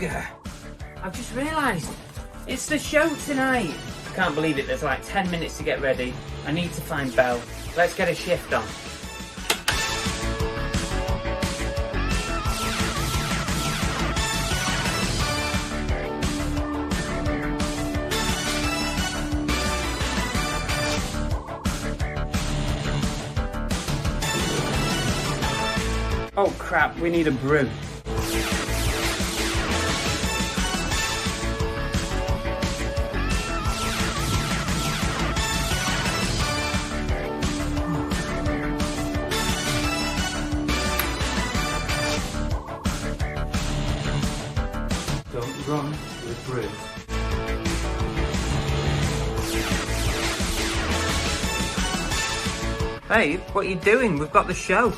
bugger. I've just realised it's the show tonight. I can't believe it. There's like 10 minutes to get ready. I need to find Belle. Let's get a shift on. Oh crap, we need a brew. Don't run with brews. Babe, what are you doing? We've got the show.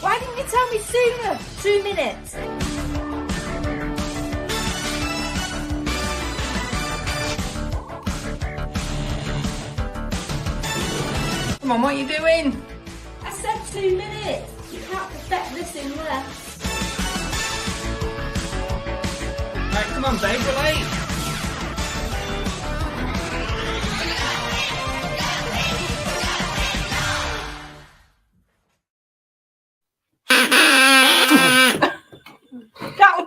Why didn't you tell me sooner? 2 minutes. Come on, what are you doing? I said 2 minutes. You can't perfect this in less. Right, come on, babe, we're late. That was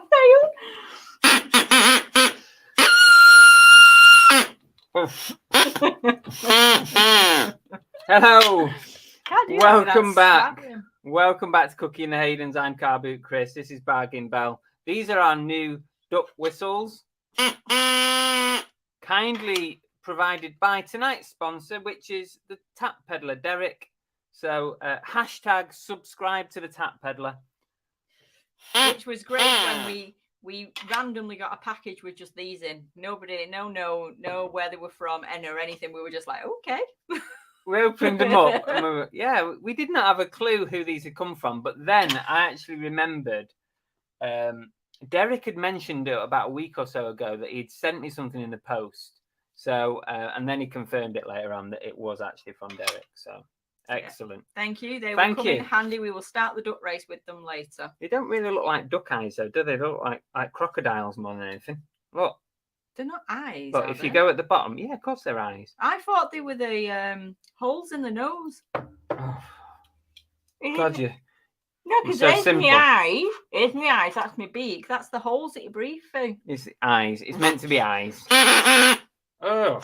Hello. Welcome back. Stabbing. Welcome back to Cookie and the Haydens. I'm Car Boot Chris. This is Bargain Bell. These are our new duck whistles. Kindly provided by tonight's sponsor, which is the Tap Peddler, Derek. So hashtag subscribe to the Tap Peddler. Which was great when we randomly got a package with just these in. Nobody, no where they were from or anything. We were just like, okay. We opened them up and we did not have a clue who these had come from. But then I actually remembered Derek had mentioned it about a week or so ago that he'd sent me something in the post. So, and then he confirmed it later on that it was actually from Derek. So, excellent. Yeah. Thank you. They will come in handy. We will start the duck race with them later. They don't really look like duck eyes, though, do they? They look like crocodiles more than anything. Look. They're not eyes. But if you go at the bottom, yeah, of course they're eyes. I thought they were the holes in the nose. Oh. God, you. No, because there's my eye. Here's my eyes. That's my beak. That's the holes that you breathe through. It's the eyes. It's meant to be eyes. Oh,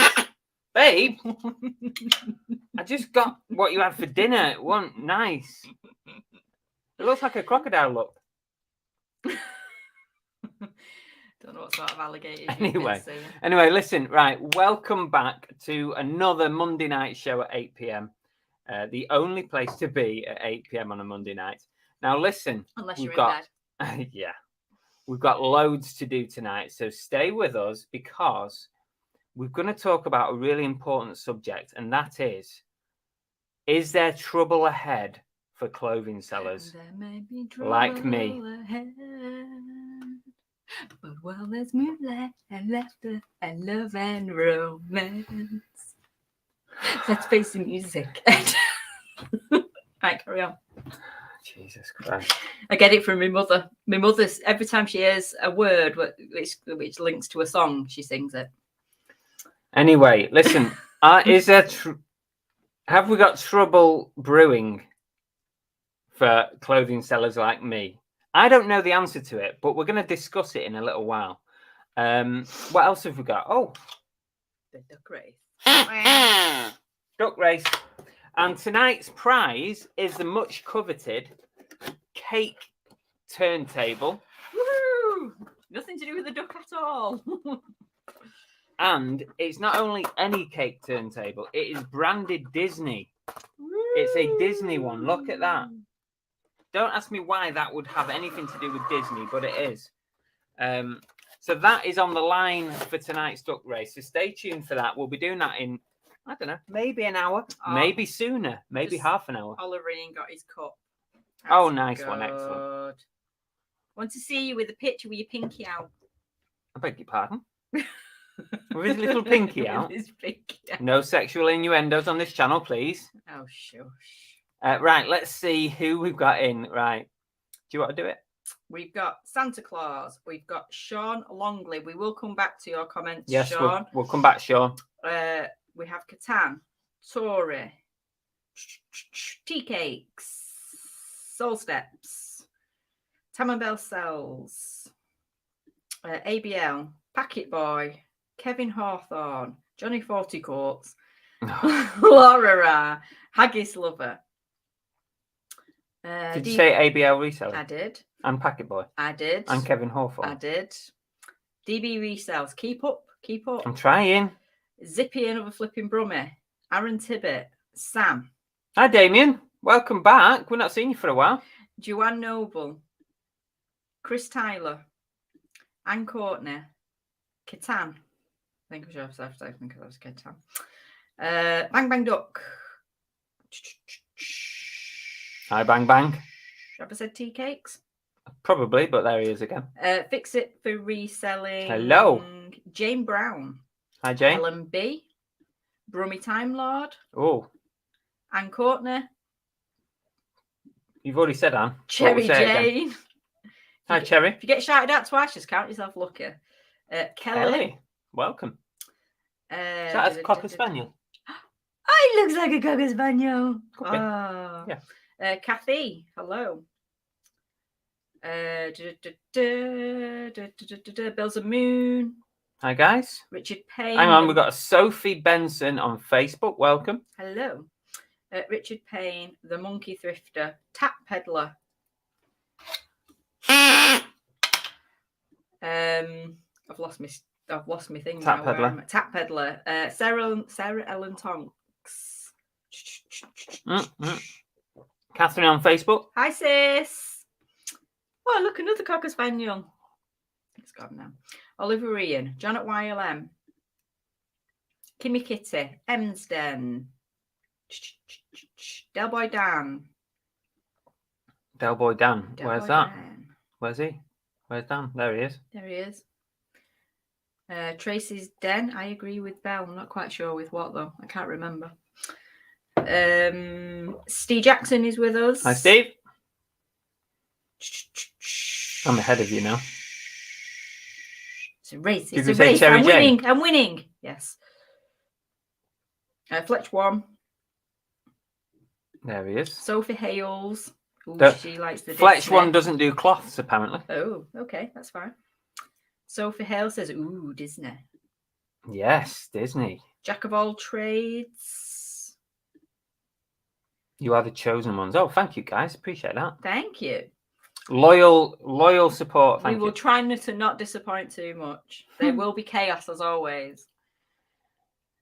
babe. I just got what you had for dinner. It wasn't nice. It looks like a crocodile look. Don't know what sort of alligators. Anyway, listen. Right, welcome back to another Monday night show at 8 p.m. The only place to be at 8 p.m. on a Monday night. Now, listen. Unless you're in bed. Yeah. We've got loads to do tonight, so stay with us because we're going to talk about a really important subject, and that is there trouble ahead for clothing sellers like me? Ahead. But well, there's moonlight and laughter and love and romance. Let's face the music. Right, carry on. Jesus Christ. I get it from my mother. My mother's, every time she hears a word which links to a song, she sings it. Anyway, listen, is there have we got trouble brewing for clothing sellers like me? I don't know the answer to it, but we're going to discuss it in a little while. What else have we got? Oh, the duck race. Duck race. And tonight's prize is the much coveted cake turntable. Woo! Nothing to do with the duck at all. And it's not only any cake turntable, it is branded Disney. Woo! It's a Disney one. Look at that. Don't ask me why that would have anything to do with Disney, but it is. So that is on the line for tonight's duck race. So stay tuned for that. We'll be doing that in, I don't know, maybe an hour, maybe sooner, maybe half an hour. Oliverine got his cup. That's nice one. Excellent. Want to see you with a picture with your pinky out. I beg your pardon? With his little pinky out? His pinky out. No sexual innuendos on this channel, please. Oh, shush. Right, let's see who we've got in. Right. Do you want to do it? We've got Santa Claus. We've got Sean Longley. We will come back to your comments, Yes, Sean. we'll come back, Sean. We have Catan, Tory, Tea Cakes, Soul Steps, Tamabel Cells, ABL, Packet Boy, Kevin Hawthorne, Johnny Fortycourts, Laura Ra, Haggis Lover. Did you say ABL Reseller? I did. And Packet Boy? I did. And Kevin Hawthorne? I did. DB Resells. Keep up. Keep up. I'm trying. Zippy, another flipping Brummy. Aaron Tibbet. Sam. Hi, Damien. Welcome back. We're not seeing you for a while. Joanne Noble. Chris Tyler. Anne Courtney. Catan. I think I think I was Catan. Bang Bang Duck. Hi, Bang Bang. Have I said tea cakes? Probably, but there he is again. Fix It for Reselling. Hello. Jane Brown. Hi, Jane. Helen B. Brummy Time Lord. Oh, Anne Courtney. you've already said Anne. Cherry Jane. Hi, Cherry. If you get shouted at twice, just count yourself lucky. Kelly. Welcome. Is Is that a Cocker Spaniel? Oh, it looks like a Cocker Spaniel. Could be. Oh. Yeah. Kathy. Hello. Bills of Moon. Hi, guys. Richard Payne. Hang on, we've got a Sophie Benson on Facebook. Welcome. Hello. Richard Payne, the Monkey Thrifter, Tap Peddler. I've lost my thing. Tap now. Peddler. Tap Peddler. Sarah Ellen Tonks. Catherine on Facebook. Hi, sis. Oh, look, another Cocker Spaniel. It's gone now. Oliver Ian, John at YLM, Kimmy Kitty, Emsden, Del Boy Dan. Del Boy Dan. Del Where's Boy that? Dan. Where's he? Where's Dan? There he is. There he is. Tracy's Den. I agree with Belle. I'm not quite sure with what though. I can't remember. Steve Jackson is with us. Hi, Steve. I'm ahead of you now. It's a race. Did It's we a say race. Cherry I'm Jane? winning. I'm winning. Yes. Fletch One. There he is. Sophie Hales. Ooh, she likes the Fletch Disney. One doesn't do cloths, apparently. Oh, okay, that's fine. Sophie Hale says, ooh, Disney. Yes, Disney. Jack of all trades. You are the chosen ones. Oh, thank you, guys. Appreciate that. Thank you. Loyal support. Thank we you. will try to not disappoint too much. There will be chaos as always.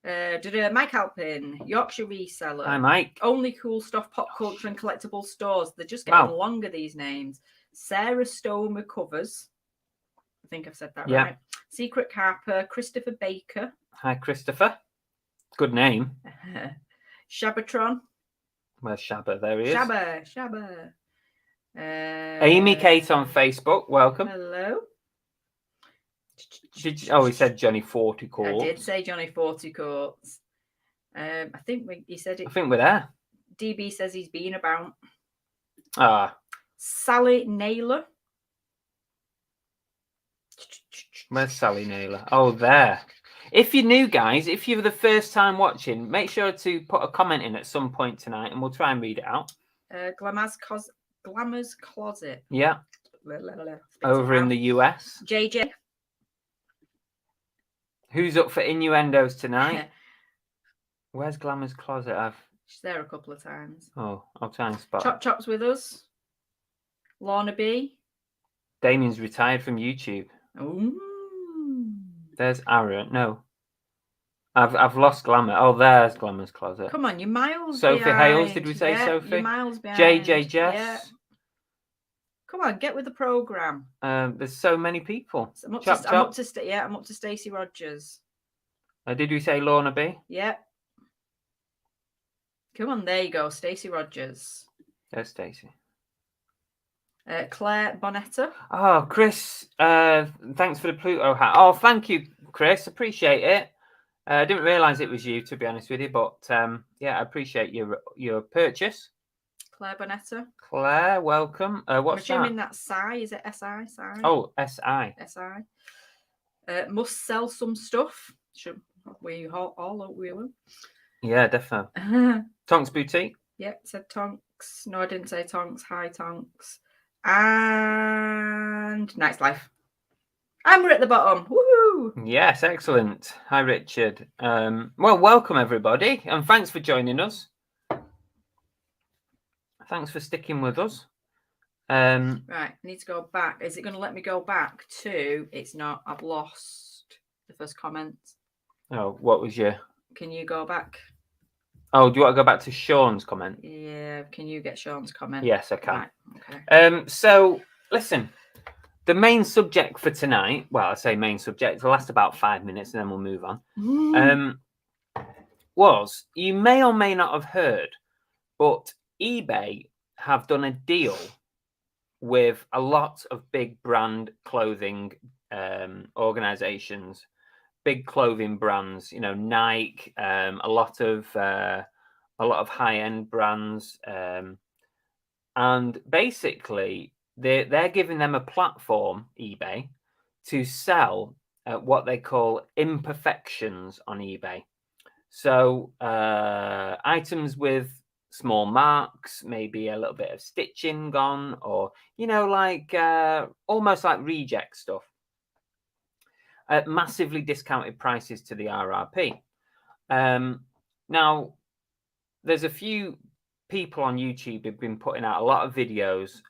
Mike Alpin, Yorkshire Reseller. Hi, Mike. Only Cool Stuff, Pop Culture and Collectible Stores. They're just getting longer, these names. Sarah Stomer Covers. I think I've said that right. Secret Harper, Christopher Baker. Hi, Christopher. Good name. Shabatron. Where's Shabba? There he is. Shabba. Amy Kate on Facebook. Welcome. Hello. He said Johnny Fortycourts. I did say Johnny Fortycourts. I think he said it. I think we're there. DB says he's been about. Sally Naylor. Where's Sally Naylor? Oh, there. If you're new, guys, if you're the first time watching, make sure to put a comment in at some point tonight and we'll try and read it out. Glamour's Closet. Yeah. Over in the US. JJ. Who's up for innuendos tonight? Where's Glamour's Closet? She's there a couple of times. Oh, I'll try and spot. Chop Chop's with us. Lorna B. Damien's retired from YouTube. Ooh. There's Aaron. No. I've lost Glamour. Oh, there's Glamour's Closet. Come on, you're miles Sophie behind. Hales, did we say Sophie? You're miles behind. JJ Jess. Yeah. Come on, get with the program. There's so many people. I'm up to Stacey Rogers. Did we say Lorna B? Yeah. Come on, there you go, Stacey Rogers. There's Stacey. Claire Bonetta. Oh, Chris, thanks for the Pluto hat. Oh, thank you, Chris. Appreciate it. I didn't realise it was you, to be honest with you, but yeah, I appreciate your purchase. Claire Bonetta. Claire, welcome. I'm What's assuming that? that's Si. Is it SI? Si? Oh, SI. SI. Must sell some stuff. Should we all we will? Yeah, definitely. Tonks Boutique. Yep, said Tonks. No, I didn't say Tonks. Hi, Tonks. And Nice Life. And we're at the bottom. Woohoo! Yes, excellent. Hi, Richard. Well, welcome everybody, and thanks for joining us. Thanks for sticking with us. Right, I need to go back. Is it going to let me go back to? It's not. I've lost the first comment. Oh, what was your? Can you go back? Oh, do you want to go back to Sean's comment? Yeah. Can you get Sean's comment? Yes, I can. Right, okay. So listen, the main subject for tonight. Well, I say main subject. It'll last about 5 minutes, and then we'll move on. Was you may or may not have heard, but eBay have done a deal with a lot of big brand clothing organizations, big clothing brands, you know, Nike, a lot of high-end brands, and basically they're giving them a platform, eBay, to sell what they call imperfections on eBay. So items with small marks, maybe a little bit of stitching gone, or, you know, like almost like reject stuff at massively discounted prices to the RRP. Now, there's a few people on YouTube who've been putting out a lot of videos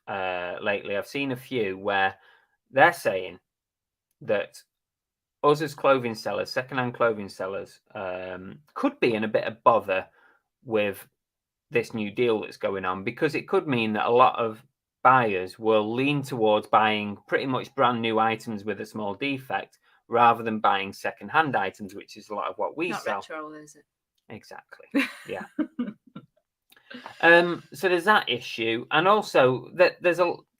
lately. I've seen a few where they're saying that us as clothing sellers, secondhand clothing sellers, could be in a bit of bother with this new deal that's going on, because it could mean that a lot of buyers will lean towards buying pretty much brand new items with a small defect rather than buying secondhand items, which is a lot of what we sell. Not retro, is it? Exactly. Yeah. So there's that issue, and also that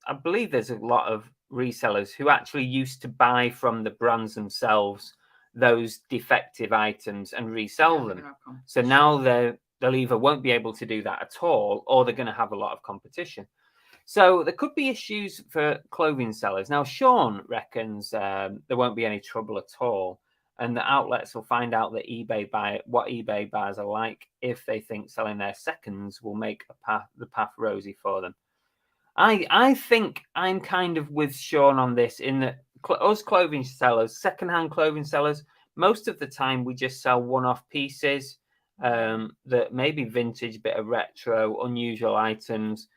I believe there's a lot of resellers who actually used to buy from the brands themselves those defective items and resell them. So now they'll either won't be able to do that at all, or they're going to have a lot of competition. So there could be issues for clothing sellers. Now, Sean reckons there won't be any trouble at all, and the outlets will find out that what eBay buyers are like if they think selling their seconds will make the path rosy for them. I think I'm kind of with Sean on this, in that us clothing sellers, secondhand clothing sellers, most of the time we just sell one-off pieces, that maybe vintage, bit of retro, unusual items,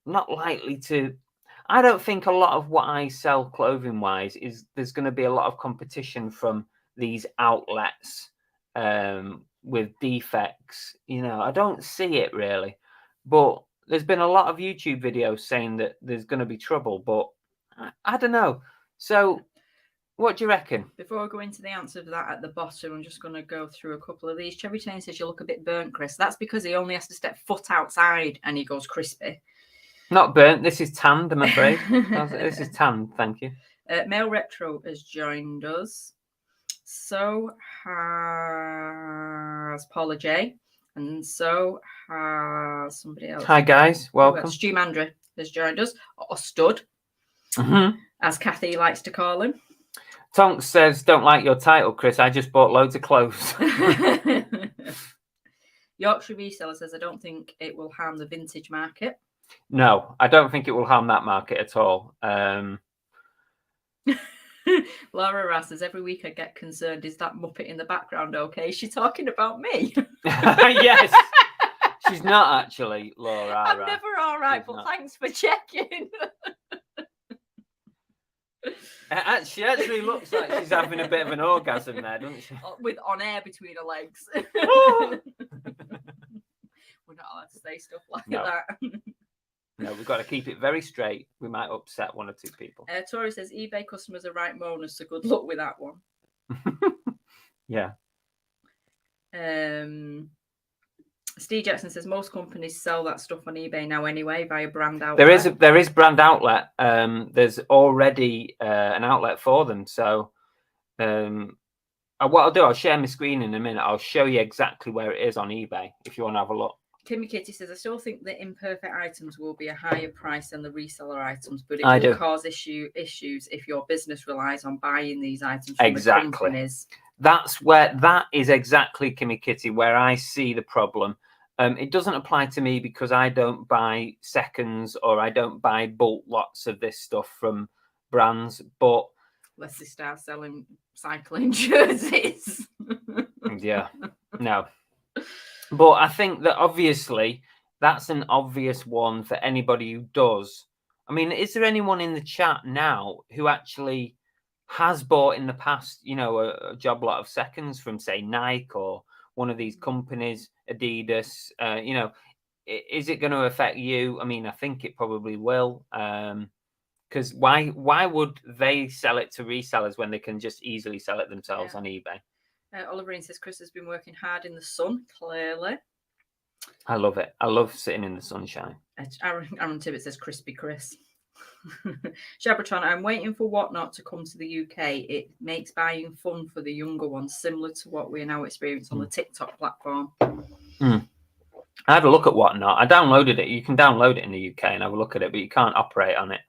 not likely to. I don't think a lot of what I sell clothing wise is there's going to be a lot of competition from these outlets with defects. You know, I don't see it really, but there's been a lot of YouTube videos saying that there's going to be trouble, but I don't know. So what do you reckon? Before I go into the answer to that at the bottom, I'm just going to go through a couple of these. Cherry Chain says you look a bit burnt, Chris. That's because he only has to step foot outside and he goes crispy. Not burnt. This is tanned, I'm afraid. This is tanned. Thank you. Male Retro has joined us. So has Paula J. And so has somebody else. Hi, guys. Welcome. Stu Mandra has joined us. Or Stud, as Kathy likes to call him. Tonks says, don't like your title, Chris. I just bought loads of clothes. Yorkshire Reseller says, I don't think it will harm the vintage market. No, I don't think it will harm that market at all. Laura Rass says, every week I get concerned. Is that Muppet in the background okay? Is she talking about me? Yes. She's not actually, Laura. I'm never all right, but thanks for checking. She actually looks like she's having a bit of an orgasm there, doesn't she? With on air between her legs. We're not allowed to say stuff like that. No, we've got to keep it very straight. We might upset one or two people. Tori says eBay customers are right moaners, so good luck with that one. Yeah. Steve Jackson says most companies sell that stuff on eBay now anyway via brand outlet. There is brand outlet. There's already an outlet for them. So what I'll do, I'll share my screen in a minute. I'll show you exactly where it is on eBay if you want to have a look. Kimmy Kitty says, I still think that imperfect items will be a higher price than the reseller items, but it will cause issues if your business relies on buying these items from the companies. That is exactly, Kimmy Kitty, where I see the problem. It doesn't apply to me because I don't buy seconds or I don't buy bulk lots of this stuff from brands, but unless they start selling cycling jerseys. Yeah, no. But I think that obviously that's an obvious one for anybody who does. I mean, is there anyone in the chat now who actually has bought in the past, you know, a job lot of seconds from, say, Nike or one of these companies, Adidas? You know, is it going to affect you? I mean, I think it probably will. Because why would they sell it to resellers when they can just easily sell it themselves on eBay? Oliverine says Chris has been working hard in the sun, clearly. I love it. I love sitting in the sunshine. Aaron Tibbet says crispy Chris. Shabratron, I'm waiting for Whatnot to come to the UK. It makes buying fun for the younger ones, similar to what we are now experiencing on the TikTok platform. I had a look at Whatnot. I downloaded it. You can download it in the UK and have a look at it, but you can't operate on it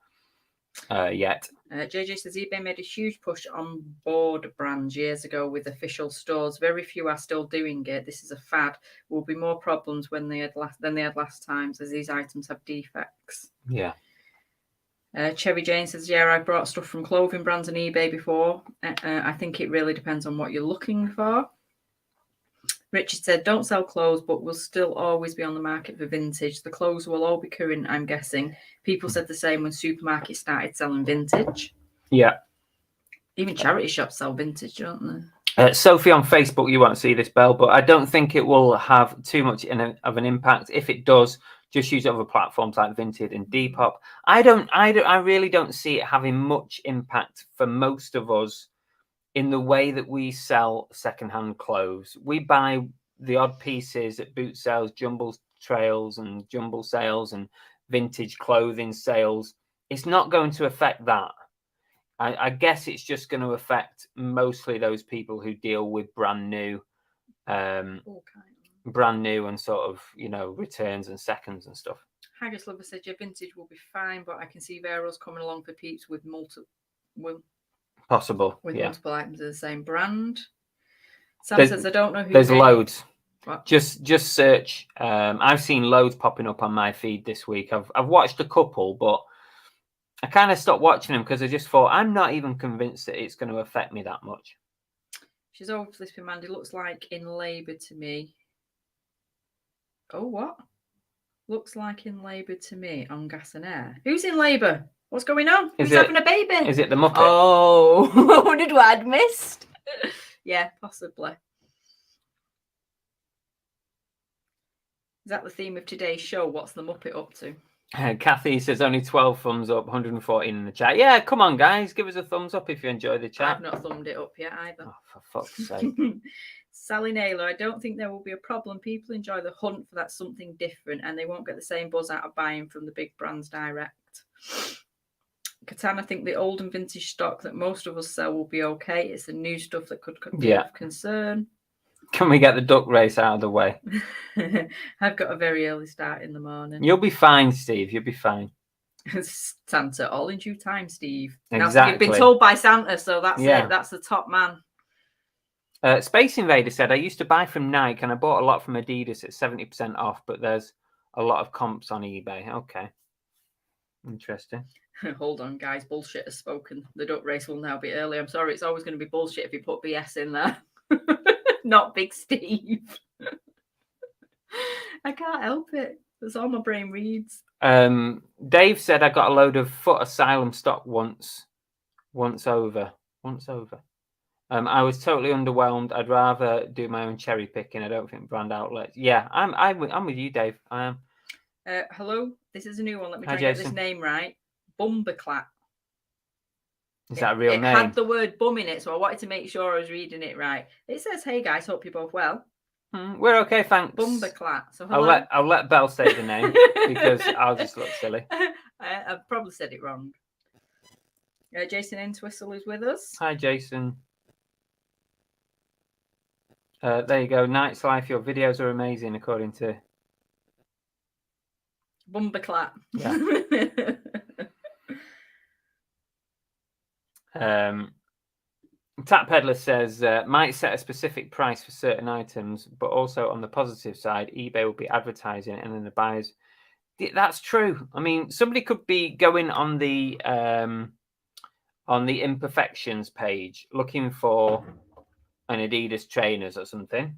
yet. JJ says eBay made a huge push on board brands years ago with official stores. Very few are still doing it. This is a fad. Will be more problems than they had last times, as these items have defects. Yeah. Cherry Jane says, yeah, I brought stuff from clothing brands on eBay before. I think it really depends on what you're looking for. Richard said, don't sell clothes, but will still always be on the market for vintage. The clothes will all be current, I'm guessing. People said the same when supermarkets started selling vintage. Yeah. Even charity shops sell vintage, don't they? Sophie on Facebook, you won't see this, Belle, but I don't think it will have too much of an impact. If it does, just use other platforms like Vinted and Depop. I really don't see it having much impact for most of us in the way that we sell secondhand clothes. We buy the odd pieces at boot sales, jumble trails and jumble sales and vintage clothing sales. It's not going to affect that. I guess it's just going to affect mostly those people who deal with brand new and sort of, you know, returns and seconds and stuff. Haggis Lover said, yeah, vintage will be fine, but I can see Veros coming along for peeps with multiple items of the same brand. Sam says, I don't know who. There's loads. What? Just search. I've seen loads popping up on my feed this week. I've watched a couple, but I kind of stopped watching them because I just thought I'm not even convinced that it's going to affect me that much. She's over flipping Mandy. Looks like in labour to me. Oh, what? Looks like in labour to me on Gas and Air. Who's in labour? What's going on? Who's having a baby? Is it the Muppet? Oh, I wondered what I'd missed. Yeah, possibly. Is that the theme of today's show? What's the Muppet up to? Kathy says only 12 thumbs up, 114 in the chat. Yeah, come on, guys. Give us a thumbs up if you enjoy the chat. I've not thumbed it up yet either. Oh, for fuck's sake. Sally Naylor, I don't think there will be a problem. People enjoy the hunt for that something different and they won't get the same buzz out of buying from the big brands direct. Catan, I think the old and vintage stock that most of us sell will be okay. It's the new stuff that could be of concern. Can we get the duck race out of the way? I've got a very early start in the morning. You'll be fine, Steve. You'll be fine. Santa, all in due time, Steve. Exactly. Now, you've been told by Santa, so that's it. That's the top man. Space Invader said, I used to buy from Nike and I bought a lot from Adidas at 70% off, but there's a lot of comps on eBay. Okay. Interesting. Hold on, guys. Bullshit has spoken. The duck race will now be early. I'm sorry. It's always going to be bullshit if you put BS in there. Not Big Steve. I can't help it. That's all my brain reads. Dave said I got a load of Foot Asylum stock once over. I was totally underwhelmed. I'd rather do my own cherry picking. I don't think brand outlets. Yeah, I'm with you, Dave. I am. Hello, this is a new one. Let me try and get this name right. Bumberclat. Is that a real name? It had the word bum in it, so I wanted to make sure I was reading it right. It says, "Hey guys, hope you're both well." We're okay, thanks. Bumberclat. So hello. I'll let Belle say the name because I'll just look silly. I've probably said it wrong. Jason Entwistle is with us. Hi, Jason. There you go. Night's Life. Your videos are amazing, according to Bumperclap. Yeah. Tap Peddler says, might set a specific price for certain items, but also on the positive side, eBay will be advertising and then the buyers. That's true. I mean, somebody could be going on the imperfections page looking for an Adidas trainers or something.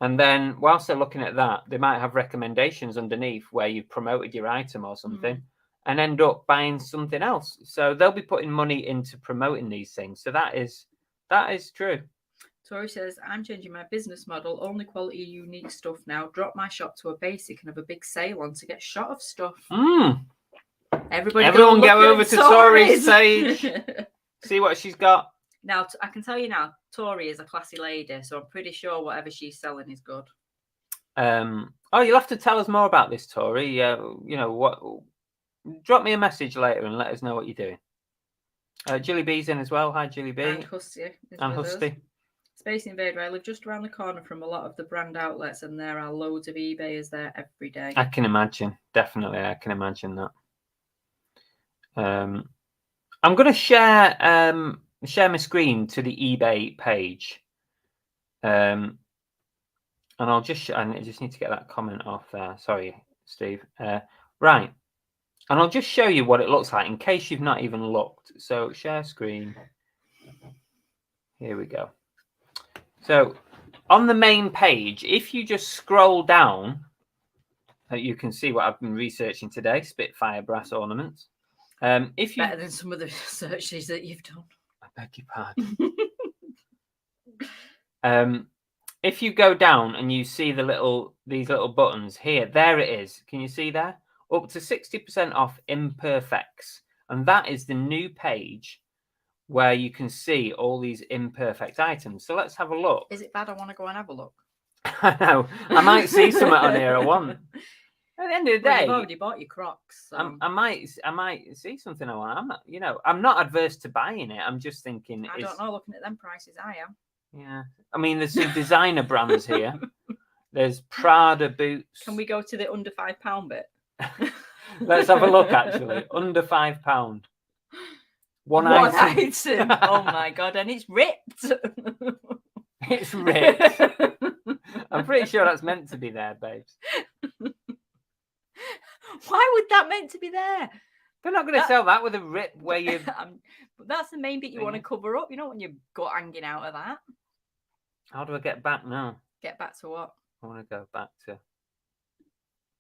And then whilst they're looking at that, they might have recommendations underneath where you've promoted your item or something and end up buying something else. So they'll be putting money into promoting these things. So that is true. Tori says, I'm changing my business model. Only quality, unique stuff now. Drop my shop to a basic and have a big sale on to get shot of stuff. Everyone go over to Tori's page. See what she's got. Now, I can tell you now, Tori is a classy lady, so I'm pretty sure whatever she's selling is good. Oh, you'll have to tell us more about this, Tori. You know what? Drop me a message later and let us know what you're doing. Julie B's in as well. Hi, Julie B. And Husty. And Husty. Space Invader. I live just around the corner from a lot of the brand outlets, and there are loads of eBayers there every day. I can imagine. Definitely, I can imagine that. I'm going to share my screen to the eBay page, and I'll just I just need to get that comment off there. Sorry, Steve. Right, and I'll just show you what it looks like in case you've not even looked. So share screen. Here we go. So on the main page, if you just scroll down, you can see what I've been researching today: Spitfire brass ornaments. If you better than some of the searches that you've done. I beg your pardon. If you go down and you see these little buttons here, there it is. Can you see there? Up to 60% off imperfects, and that is the new page where you can see all these imperfect items. So let's have a look. Is it bad? I want to go and have a look. I know. I might see something on here I want. At the end of the day, you've already bought your Crocs. So. I might see something I want. I'm not adverse to buying it. I'm just thinking. I don't know. Looking at them prices, I am. Yeah, I mean, there's some designer brands here. There's Prada boots. Can we go to the under £5 bit? Let's have a look. Actually, under £5. One item. Oh my god! And it's ripped. It's ripped. I'm pretty sure that's meant to be there, babes. Why would that meant to be there? They're not going to sell that with a rip where you. But that's the main bit you want to cover up. You know when you've got hanging out of that. How do I get back now? Get back to what? I want to go back to.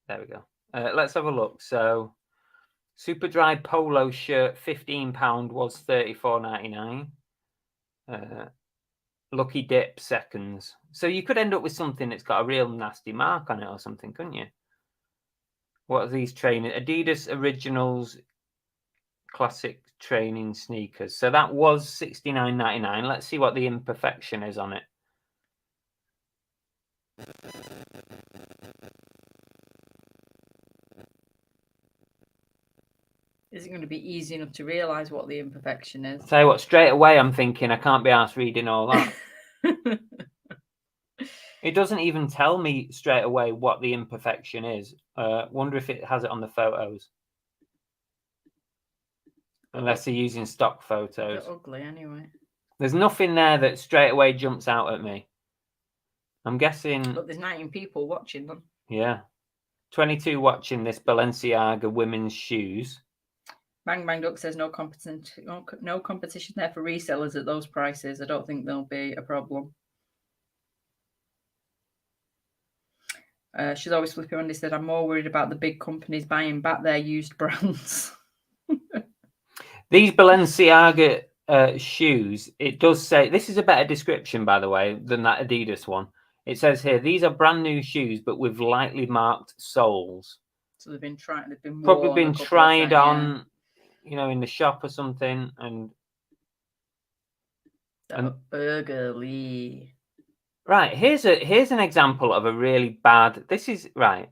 There we go. Let's have a look. So, super dry polo shirt, £15 was $34.99. Lucky dip seconds. So you could end up with something that's got a real nasty mark on it or something, couldn't you? What are these training? Adidas Originals Classic Training Sneakers. So that was $69.99. Let's see what the imperfection is on it. Is it going to be easy enough to realise what the imperfection is? Tell you what, straight away I'm thinking I can't be arsed reading all that. It doesn't even tell me straight away what the imperfection is. Wonder if it has it on the photos. Unless they're using stock photos. They're ugly anyway. There's nothing there that straight away jumps out at me. I'm guessing... But there's 19 people watching them. Yeah. 22 watching this Balenciaga women's shoes. Bang Bang Duck says no competition there for resellers at those prices. I don't think there'll be a problem. She's always flipping on. They said, I'm more worried about the big companies buying back their used brands. These Balenciaga shoes, it does say, this is a better description, by the way, than that Adidas one. It says here, these are brand new shoes, but with lightly marked soles. So they've been probably been tried on, you know, in the shop or something, and burglary. Right, here's an example of a really bad. This is right.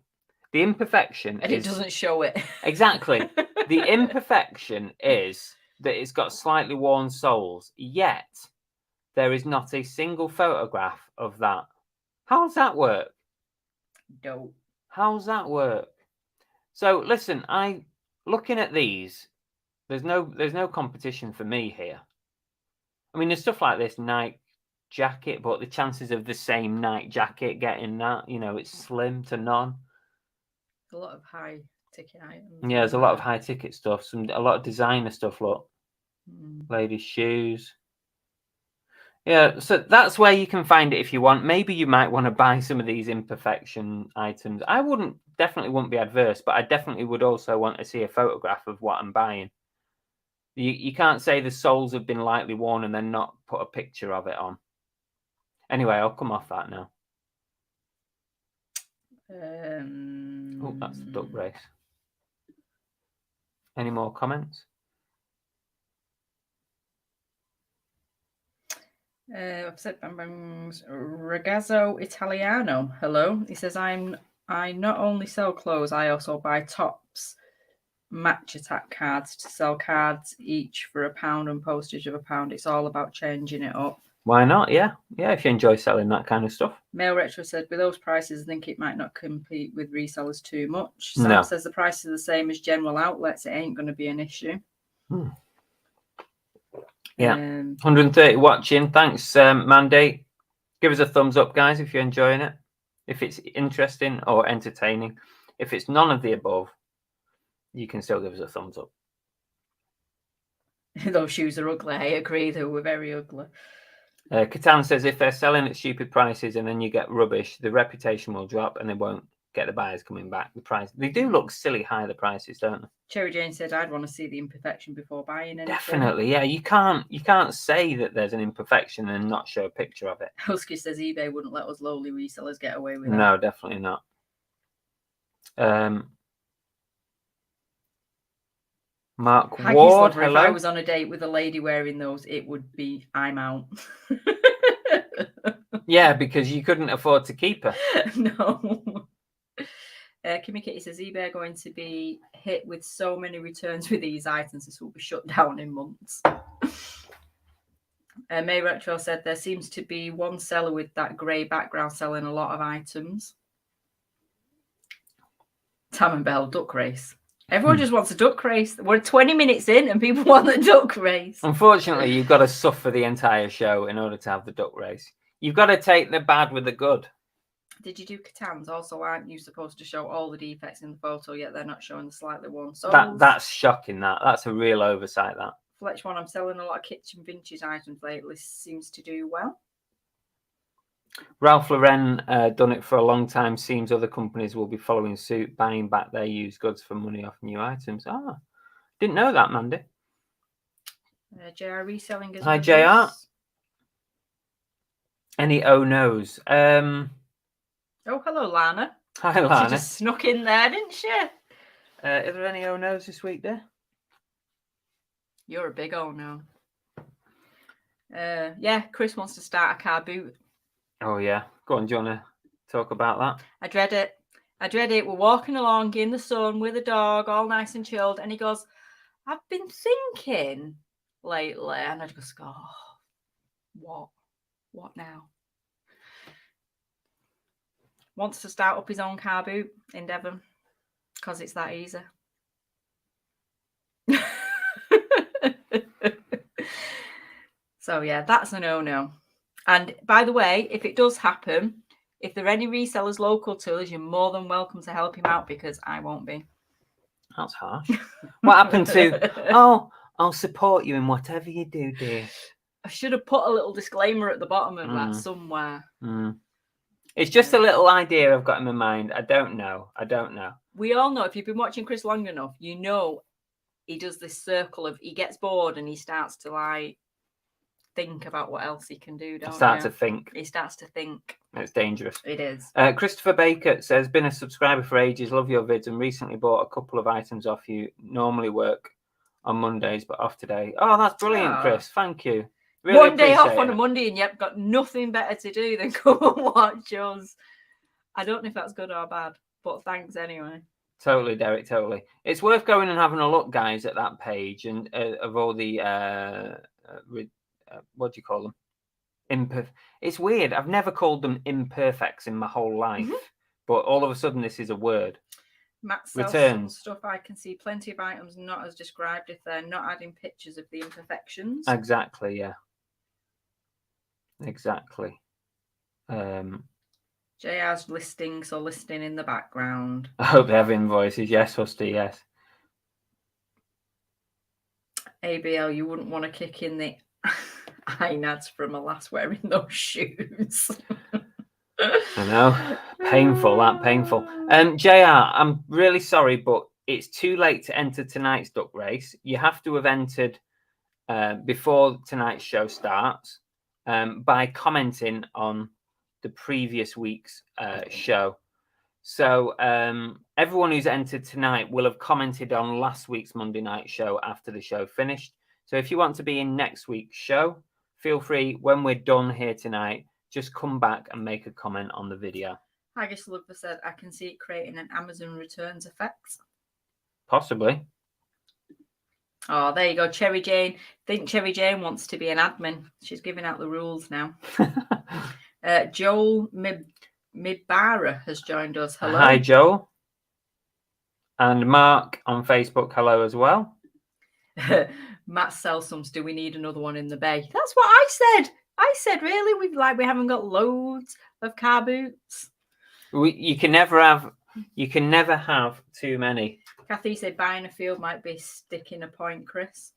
The imperfection and is, it doesn't show it. Exactly. The imperfection is that it's got slightly worn soles, yet there is not a single photograph of that. How does that work? Dope. How's that work? So listen, looking at these, there's no competition for me here. I mean, there's stuff like this Nike jacket, but the chances of the same Nike jacket getting that, it's slim to none. A lot of high ticket items. Yeah, there's a lot of high ticket stuff, a lot of designer stuff. Look, ladies' shoes. Yeah, so that's where you can find it if you want. Maybe you might want to buy some of these imperfection items. I definitely wouldn't be adverse, but I definitely would also want to see a photograph of what I'm buying. You can't say the soles have been lightly worn and then not put a picture of it on. Anyway, I'll come off that now. Oh, that's the duck race. Any more comments? I've said Bang Bang's Ragazzo Italiano. Hello. He says, I not only sell clothes, I also buy tops, match attack cards to sell cards each for £1 and postage of £1. It's all about changing it up. Why not? Yeah. If you enjoy selling that kind of stuff. Male Retro said, with those prices, I think it might not compete with resellers too much. No. Sam says the price is the same as general outlets. It ain't going to be an issue. Yeah. 130 watching. Thanks, Mandy. Give us a thumbs up, guys, if you're enjoying it. If it's interesting or entertaining. If it's none of the above, you can still give us a thumbs up. Those shoes are ugly. I agree. They were very ugly. Catan says if they're selling at stupid prices and then you get rubbish, the reputation will drop and they won't get the buyers coming back. They do look silly high, the prices, don't they? Cherry Jane said I'd want to see the imperfection before buying anything. Definitely, yeah. You can't say that there's an imperfection and not show a picture of it. Husky says eBay wouldn't let us lowly resellers get away with that. No, definitely not. Mark Haggis Ward, lover, hello. If I was on a date with a lady wearing those, it would be I'm out. Yeah, because you couldn't afford to keep her. No. Kimmy Kitty says eBay are going to be hit with so many returns with these items. This will be shut down in months. May Retro said there seems to be one seller with that grey background selling a lot of items. Tam and Bell duck race. Everyone just wants a duck race. We're 20 minutes in and people want the duck race. Unfortunately, you've got to suffer the entire show in order to have the duck race. You've got to take the bad with the good. Did you do Catans? Also, aren't you supposed to show all the defects in the photo, yet they're not showing the slightly worn soles? That's shocking. That's a real oversight, that. Fletch one, I'm selling a lot of kitchen vintage items lately. Seems to do well. Ralph Lauren done it for a long time. Seems other companies will be following suit, buying back their used goods for money off new items. Didn't know that, Mandy. JR reselling as Hi, JR. Any oh-no's? Oh, hello, Lana. Hi, Lana. She just snuck in there, didn't she? Are there any oh-no's this week, dear? You're a big oh-no. Yeah, Chris wants to start a car boot. Oh, yeah. Go on, do you want to talk about that? I dread it. We're walking along in the sun with a dog, all nice and chilled. And he goes, I've been thinking lately. And I just go, oh, what? What now? Wants to start up his own car boot in Devon because it's that easy. So, yeah, that's a no-no. And by the way, if it does happen, if there are any resellers local to us, you're more than welcome to help him out because I won't be. That's harsh. What happened to, I'll support you in whatever you do, dear. I should have put a little disclaimer at the bottom of that somewhere. It's just a little idea I've got in my mind. I don't know. We all know, if you've been watching Chris long enough, you know he does this circle of, he gets bored and he starts to like think about what else he can do, don't Start to think. He starts to think. It's dangerous. It is. Christopher Baker says, been a subscriber for ages, love your vids, and recently bought a couple of items off you. Normally work on Mondays, but off today. Oh, that's brilliant, Chris. Thank you. Really One day off appreciate on a Monday and you've got nothing better to do than go and watch us. I don't know if that's good or bad, but thanks anyway. Totally, Derek, totally. It's worth going and having a look, guys, at that page and of all the, what do you call them? It's weird. I've never called them imperfects in my whole life, but all of a sudden this is a word. Matt sells some returns. stuff. I can see plenty of items not as described if they're not adding pictures of the imperfections. Exactly, yeah. Exactly. JR's listing, so listing in the background. I hope they have invoices. Yes, Husty, yes. ABL, you wouldn't want to kick in the Inads from a lass wearing those shoes. I know. Painful, that painful. JR, I'm really sorry, but it's too late to enter tonight's duck race. You have to have entered before tonight's show starts by commenting on the previous week's show. So everyone who's entered tonight will have commented on last week's Monday night show after the show finished. So if you want to be in next week's show, feel free, when we're done here tonight, just come back and make a comment on the video. Haggis Lover said, I can see it creating an Amazon returns effect. Possibly. Oh, there you go. Cherry Jane. I think Cherry Jane wants to be an admin. She's giving out the rules now. Joel Midbara has joined us. Hello. Hi, Joel. And Mark on Facebook, hello as well. Matt Selsums, do we need another one in the bay? That's what I said. I said, really? We haven't got loads of car boots. You can never have too many. Kathy said buying a field might be sticking a point, Chris.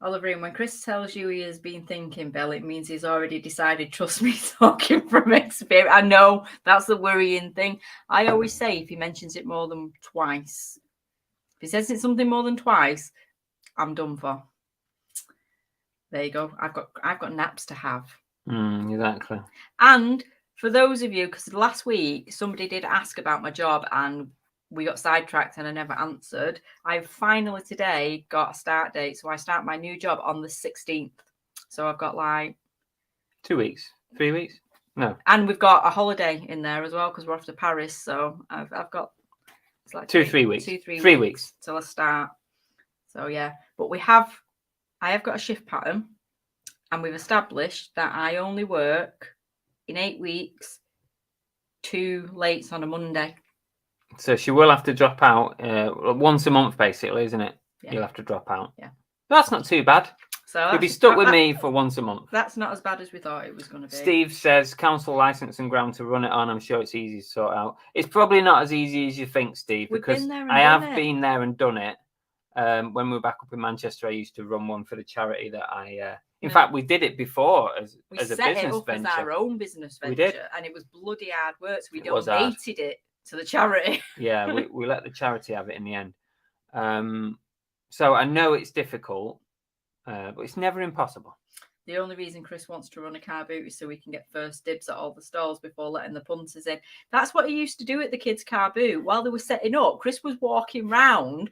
Oliver, when Chris tells you he has been thinking, Belle, it means he's already decided. Trust me, talking from experience. I know, that's the worrying thing. I always say if he mentions it more than twice, if he says it's something more than twice, I'm done for. There you go. I've got naps to have. Exactly. And for those of you, because last week somebody did ask about my job and we got sidetracked and I never answered. I've finally today got a start date. So I start my new job on the 16th. So I've got like 2 weeks, 3 weeks. No. And we've got a holiday in there as well because we're off to Paris. So I've got it's like 3 weeks. 3 weeks till I start. So yeah, but I have got a shift pattern and we've established that I only work in 8 weeks 2 lates on a Monday. So she will have to drop out once a month, basically, isn't it? Yeah. You'll have to drop out. Yeah. That's not too bad. So you'll be stuck with me for once a month. That's not as bad as we thought it was going to be. Steve says, council license and ground to run it on. I'm sure it's easy to sort out. It's probably not as easy as you think, Steve, because I have been there and done it. When we were back up in Manchester, I used to run one for the charity that I... In fact, we did it before as a business venture. We set it up as our own business venture. We did. And it was bloody hard work. So we donated it to the charity. Yeah, we let the charity have it in the end. So I know it's difficult, but it's never impossible. The only reason Chris wants to run a car boot is so we can get first dibs at all the stalls before letting the punters in. That's what he used to do at the kids' car boot. While they were setting up, Chris was walking round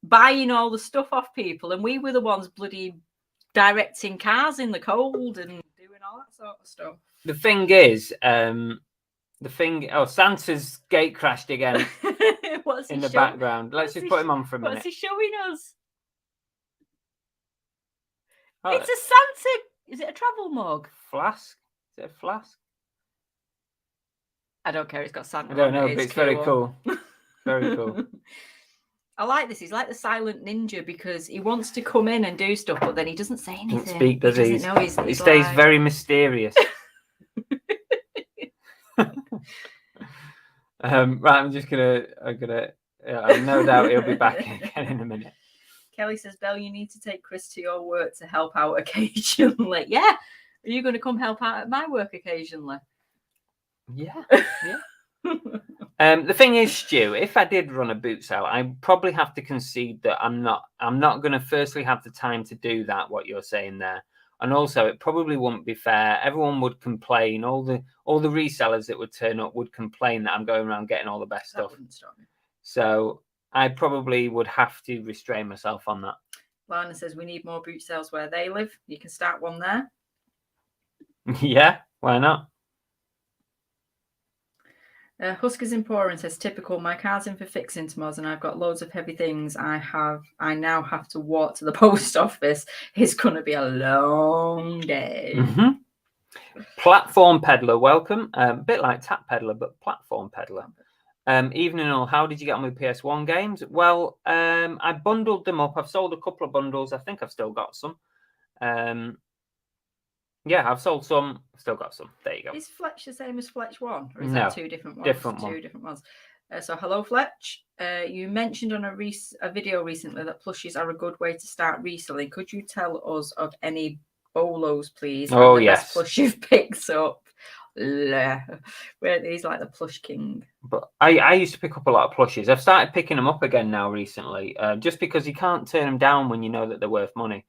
buying all the stuff off people, and we were the ones bloody directing cars in the cold and doing all that sort of stuff. The thing is, Santa's gate crashed again in the background. Let's just put him on for a minute. What's he showing us? Oh, it's a Santa. Is it a travel mug? Flask? Is it a flask? I don't care. It's got Santa. I don't know, but it's cool. very cool. Very cool. I like this. He's like the silent ninja because he wants to come in and do stuff, but then he doesn't say anything. Doesn't speak, does he? He stays very mysterious. Right, I'm gonna. No doubt he'll be back again in a minute. Kelly says, Belle, you need to take Chris to your work to help out occasionally. Yeah. Are you going to come help out at my work occasionally? Yeah. The thing is, Stu, if I did run a boot sale, I probably have to concede that I'm not going to firstly have the time to do that, what you're saying there. And also, it probably wouldn't be fair. Everyone would complain. All the resellers that would turn up would complain that I'm going around getting all the best stuff. So I probably would have to restrain myself on that. Lana says we need more boot sales where they live. You can start one there. Yeah, why not? Huskers Emporium says typical. My car's in for fixing tomorrow, and I've got loads of heavy things. I now have to walk to the post office. It's gonna be a long day. Mm-hmm. Platform peddler, welcome. A bit like tap peddler, but platform peddler. Evening all, how did you get on with PS1 games? Well, I bundled them up. I've sold a couple of bundles. I think I've still got some. Yeah, I've sold some. Still got some. There you go. Is Fletch the same as Fletch 1? Or is No, that two different ones? different Two one. different ones. So hello, Fletch. You mentioned on a video recently that plushies are a good way to start reselling. Could you tell us of any bolos, please? Oh, and the yes. best plush you've picked up. Where he's like the plush king. But I used to pick up a lot of plushies. I've started picking them up again now recently, just because you can't turn them down when you know that they're worth money.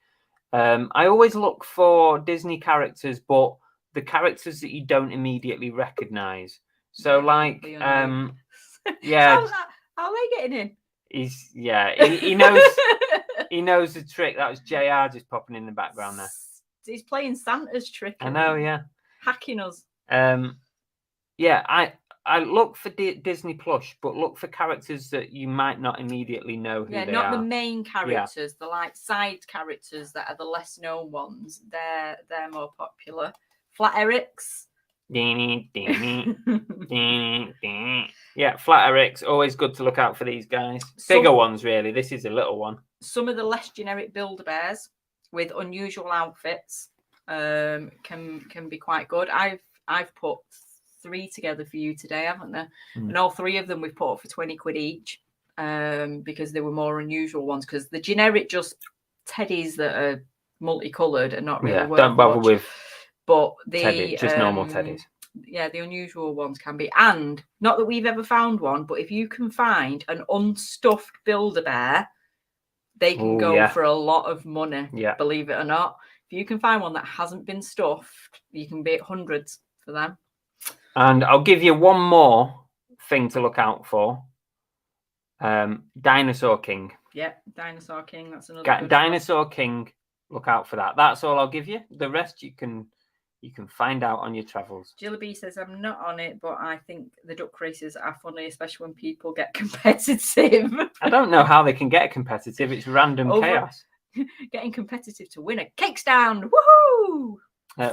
I always look for Disney characters, but the characters that you don't immediately recognize. So, like, yeah, how are they getting in? he knows he knows the trick. That was JR just popping in the background there. He's playing Santa's trick. I know, yeah, hacking us. Yeah, I look for Disney plush, but look for characters that you might not immediately know who they are. Not the main characters, the like side characters that are the less known ones. They're more popular. Flat Erics. Yeah, Flat Erics, always good to look out for these guys. Bigger ones, really. This is a little one. Some of the less generic Build-A-Bears with unusual outfits can be quite good. I've put 3 together for you today, haven't I? And all 3 of them we've put up for 20 quid each, because they were more unusual ones. Because the generic just teddies that are multicolored are not really worth don't bother with. But the teddy, just normal teddies. Yeah, the unusual ones can be. And not that we've ever found one, but if you can find an unstuffed Build-A-Bear, they can go for a lot of money. Yeah. Believe it or not. If you can find one that hasn't been stuffed, you can be at hundreds for them. And I'll give you one more thing to look out for. Dinosaur King. Yep, Dinosaur King. That's another good Dinosaur one. King. Look out for that. That's all I'll give you. The rest you can find out on your travels. Jillaby says, I'm not on it, but I think the duck races are funny, especially when people get competitive. I don't know how they can get competitive. It's random chaos. Getting competitive to win a cake stand. Woohoo!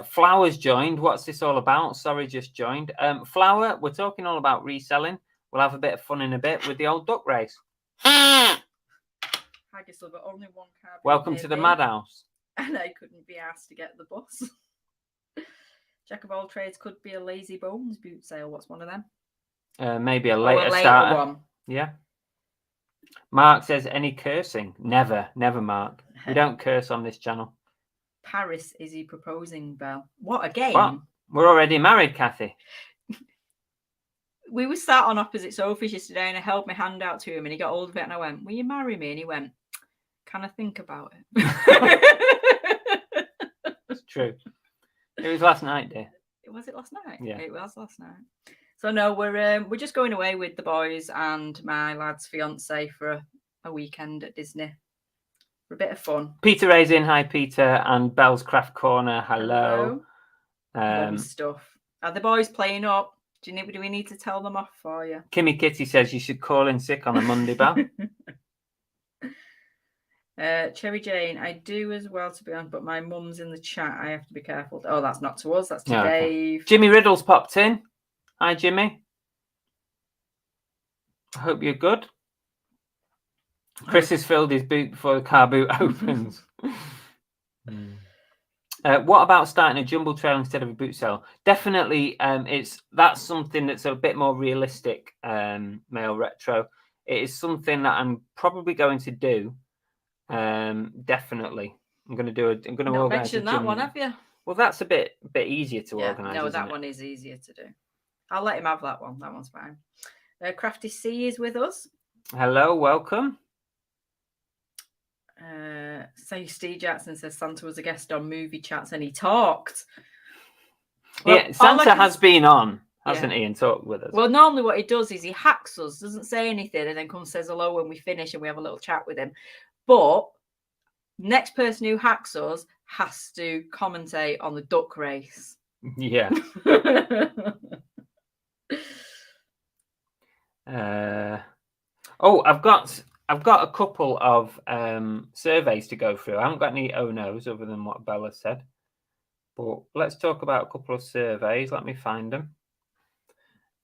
Flower's joined. What's this all about? Sorry, just joined. Flower, we're talking all about reselling. We'll have a bit of fun in a bit with the old duck race. But only one car. Welcome to the madhouse. And I couldn't be asked to get the bus. Jack of all trades could be a lazy bones boot sale. What's one of them? Maybe a later starter one. Yeah. Mark says, any cursing? Never, Mark. We don't curse on this channel. Paris, is he proposing, Belle? What a game. What? We're already married, Kathy. We were sat on opposite sofas yesterday and I held my hand out to him and he got hold of it and I went, will you marry me? And he went, can I think about it? It's true. It was last night, dear. Was it last night? Yeah. It was last night. So no, we're just going away with the boys and my lad's fiance for a weekend at Disney. For a bit of fun. Peter Ray's in. Hi, Peter. And Belle's Craft Corner. Hello. Stuff. Are the boys playing up? Do we need to tell them off for you? Kimmy Kitty says you should call in sick on a Monday, Belle. Cherry Jane, I do as well, to be honest, but my mum's in the chat. I have to be careful. Oh, that's not to us. That's to Dave. Okay. Jimmy Riddle's popped in. Hi, Jimmy. I hope you're good. Chris has filled his boot before the car boot opens. What about starting a jumble trail instead of a boot sale? Definitely, that's something that's a bit more realistic. Male retro. It is something that I'm probably going to do. Definitely, I'm going to do it. I'm going to organize. Mention that one, have you? Well, that's a bit easier to organize. No, that one is easier to do. I'll let him have that one. That one's fine. Crafty C is with us. Hello, welcome. So Steve Jackson says Santa was a guest on Movie Chats and he talked. Well, yeah, Santa has been on, hasn't he, and talked with us. Well, normally what he does is he hacks us, doesn't say anything, and then comes says hello when we finish and we have a little chat with him. But next person who hacks us has to commentate on the duck race. Yeah. I've got a couple of surveys to go through. I haven't got any oh-nos other than what Bella said. But let's talk about a couple of surveys. Let me find them.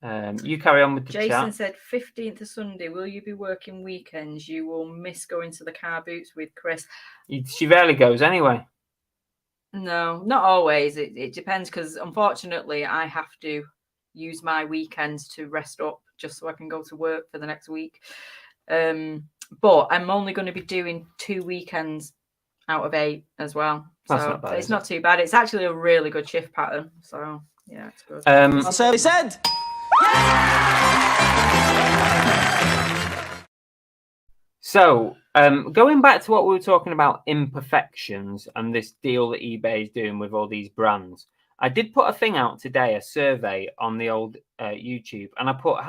You carry on with the Jason chat. said 15th of Sunday. Will you be working weekends? You will miss going to the car boots with Chris. She rarely goes anyway. No, not always. It depends because unfortunately I have to use my weekends to rest up just so I can go to work for the next week. But I'm only going to be doing 2 weekends out of 8 as well. That's so not bad, it's not too bad. It's actually a really good shift pattern. So yeah, it's good. Our survey said. So, going back to what we were talking about, imperfections and this deal that eBay is doing with all these brands, I did put a thing out today, a survey on the old YouTube, and I put,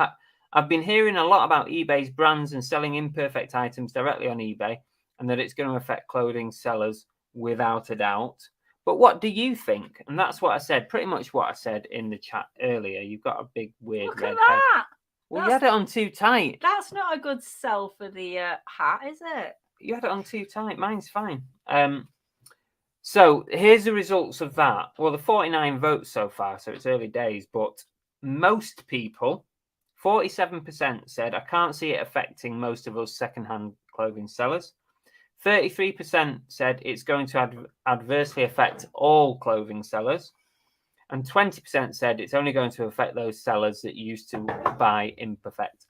I've been hearing a lot about eBay's brands and selling imperfect items directly on eBay, and that it's going to affect clothing sellers without a doubt. But what do you think? And that's what I said, pretty much what I said in the chat earlier. You've got a big weird Look red at head. that. Well, you had it on too tight. That's not a good sell for the hat, is it? You had it on too tight. Mine's fine. So here's the results of that. Well, the 49 votes so far, so it's early days, but most people, 47% said, I can't see it affecting most of us secondhand clothing sellers. 33% said it's going to adversely affect all clothing sellers. And 20% said it's only going to affect those sellers that used to buy imperfect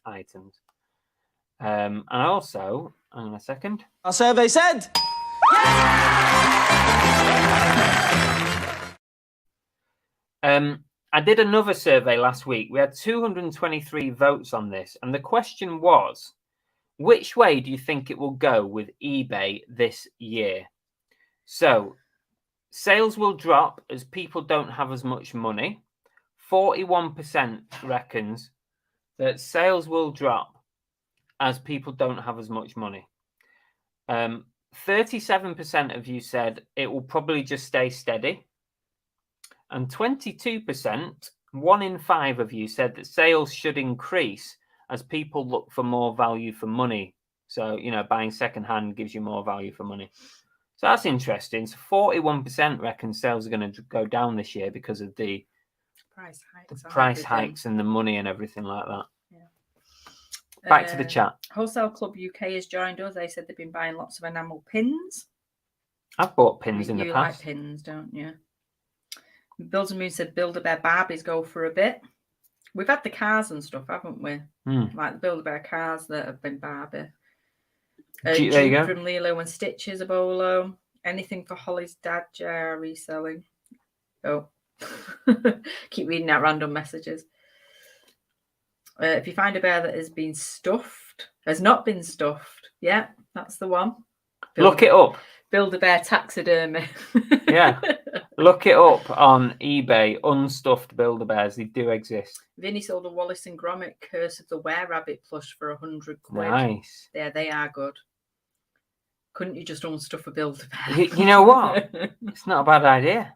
items. And also, hang on a second. Our survey said. I did another survey last week. We had 223 votes on this. And the question was, which way do you think it will go with eBay this year? So, sales will drop as people don't have as much money. 41% reckons that sales will drop as people don't have as much money. 37% of you said it will probably just stay steady. And 22%, 1 in 5 of you said that sales should increase as people look for more value for money. So, buying secondhand gives you more value for money. So that's interesting. So 41% reckon sales are going to go down this year because of the price hikes and the money and everything like that. Yeah. Back to the chat. Wholesale Club UK has joined us. They said they've been buying lots of enamel pins. I've bought pins in the past. You like pins, don't you? Builds and Moon said Build-A-Bear Barbies go for a bit. We've had the cars and stuff, haven't we? Like the Build-A-Bear cars that have been Barbie. There you go. From Lilo and Stitches, a bolo. Anything for Holly's dad, JR reselling. Oh, keep reading out random messages. If you find a bear that has not been stuffed, yeah, that's the one. Look it up. Build-A-Bear taxidermy. Yeah. Look it up on eBay. Unstuffed Build-A-Bears. They do exist. Vinny sold a Wallace and Gromit Curse of the Were-Rabbit plush for 100 quid. Nice. Yeah, they are good. Couldn't you just unstuff a Build-A-Bear? You know what? It's not a bad idea.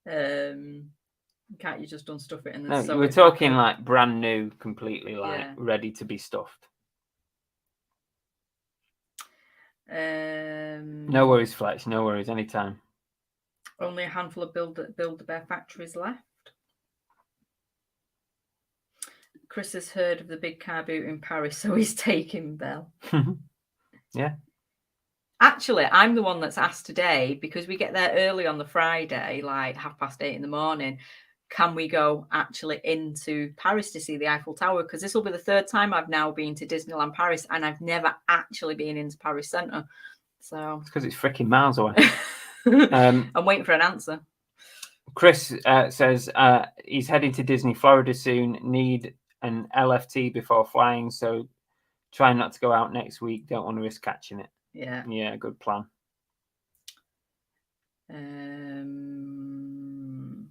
Can't you just unstuff it? No, we're talking like brand new, completely ready to be stuffed. No worries, Fletch. No worries. Anytime. Only a handful of Build-A-Bear factories left. Chris has heard of the big car boot in Paris, so he's taking Belle. Yeah. Actually, I'm the one that's asked today because we get there early on the Friday, like 8:30 in the morning. Can we go actually into Paris to see the Eiffel Tower? Because this will be the 3rd time I've now been to Disneyland Paris, and I've never actually been into Paris Centre. So it's because it's freaking miles away. I'm waiting for an answer. Chris says he's heading to Disney Florida soon. Need an LFT before flying, so try not to go out next week. Don't want to risk catching it. Yeah, good plan.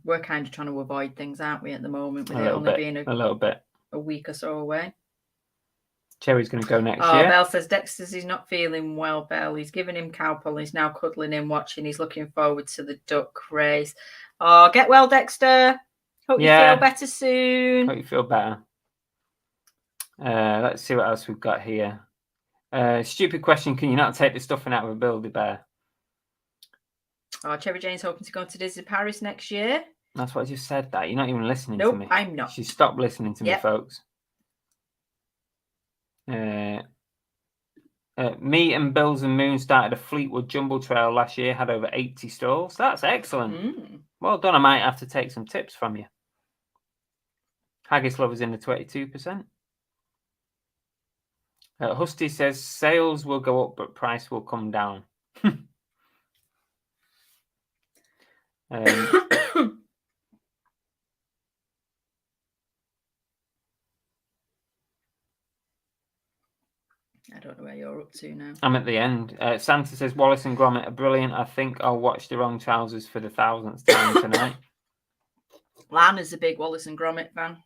We're kind of trying to avoid things, aren't we, at the moment, with a it little only bit, being a little bit, a week or so away. Cherry's going to go next year. Belle says Dexter's he's not feeling well, Belle. He's giving him cowpole. He's now cuddling him, watching. He's looking forward to the duck race. Oh, get well, Dexter. Hope you feel better soon. Hope you feel better. Let's see what else we've got here. Stupid question. Can you not take the stuffing out of a Build-A-Bear? Cherry Jane's hoping to go to Disney Paris next year. That's what I just said. That you're not even listening to Nope, me. I'm not. She stopped listening to me, Yep. folks. Me and Bills and Moon started a Fleetwood Jumble Trail last year. Had over 80 stalls. That's excellent. Well done. I might have to take some tips from you. Haggis Lovers in the 22%. Husty says sales will go up, but price will come down. I don't know where you're up to now. I'm at the end. Santa says Wallace and Gromit are brilliant. I think I'll watch The Wrong Trousers for the 1000th time tonight. Lana's a big Wallace and Gromit fan.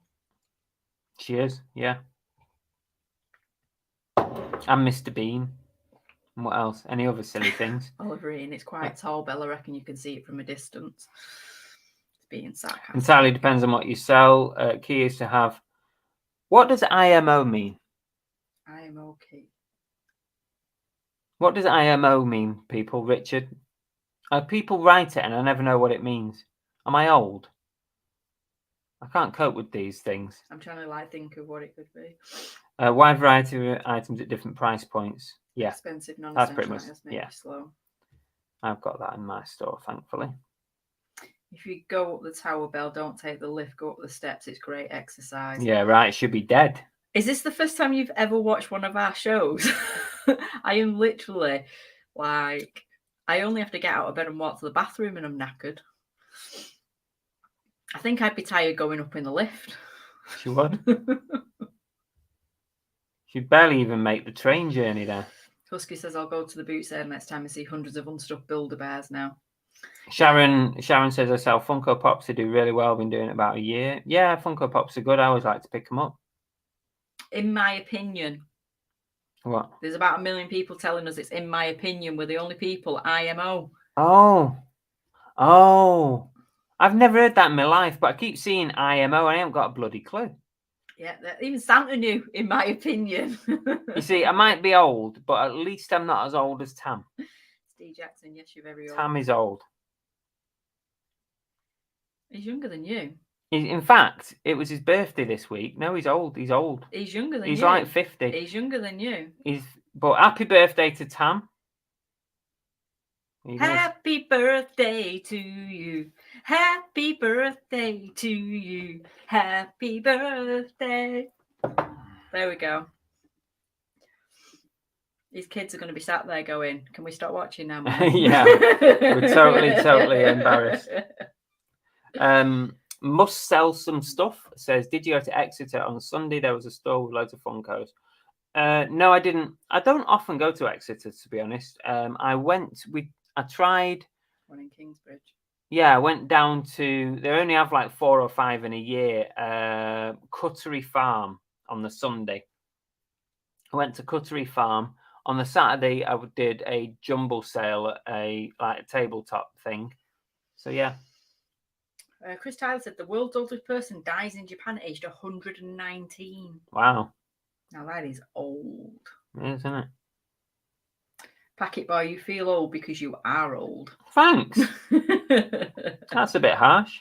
She is, yeah. And Mr. Bean. And what else? Any other silly things? Oliverine, it's quite tall, Bella. I reckon you can see it from a distance. It's being sarcastic. Entirely depends on what you sell. Key is to have. What does IMO mean? IMO key. What does IMO mean, people? Richard? People write it and I never know what it means. Am I old? I can't cope with these things. I'm trying to think of what it could be. Wide variety of items at different price points. Yeah. Expensive, that's pretty much, yeah. Slow. I've got that in my store, thankfully. If you go up the Tower Bell, don't take the lift, go up the steps. It's great exercise. Yeah, right. Should be dead. Is this the first time you've ever watched one of our shows? I am literally I only have to get out of bed and walk to the bathroom and I'm knackered. I think I'd be tired going up in the lift. She would. She'd barely even make the train journey there. Husky says, I'll go to the boot sale next time I see hundreds of unstuffed Build-A-Bears now. Sharon says I sell Funko Pops. They do really well. I've been doing it about a year. Yeah, Funko Pops are good. I always like to pick them up. In my opinion. What? There's about 1 million people telling us it's in my opinion. We're the only people. IMO. Oh. I've never heard that in my life, but I keep seeing IMO. I haven't got a bloody clue. Yeah, even Santa knew, in my opinion. You see, I might be old, but at least I'm not as old as Tam. Steve Jackson, yes, you're very old. Tam is old. He's younger than you. In fact, it was his birthday this week. No, he's old. He's old. He's younger than you. He's like 50. He's younger than you. But happy birthday to Tam. Happy birthday to you. Happy birthday to you. Happy birthday. There we go. These kids are going to be sat there going, can we stop watching now, Mum? Yeah. We're totally embarrassed. Must sell some stuff. Says, did you go to Exeter on Sunday? There was a store with loads of Funkos. No, I didn't. I don't often go to Exeter, to be honest. I tried. One in Kingsbridge. Yeah, I went down to. They only have like 4 or 5 in a year. Cuttery Farm on the Sunday. I went to Cuttery Farm on the Saturday. I did a jumble sale at a tabletop thing. So yeah. Chris Tyler said the world's oldest person dies in Japan aged 119. Wow. Now that is old. Isn't it? Packet Boy, you feel old because you are old. Thanks. That's a bit harsh.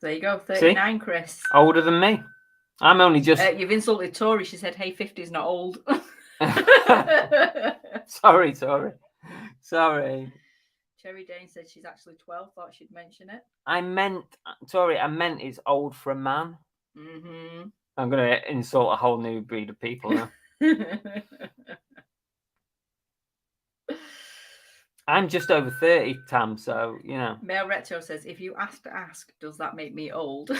There you go, 39, see? Chris. Older than me. I'm only just... You've insulted Tori. She said, hey, 50 is not old. Sorry, Tori. Sorry. Cherry Dane said she's actually 12. Thought she'd mention it. I meant it's old for a man. Mm-hmm. I'm going to insult a whole new breed of people now. I'm just over 30, Tam, so, you know. Male Retro says, if you ask to ask, does that make me old?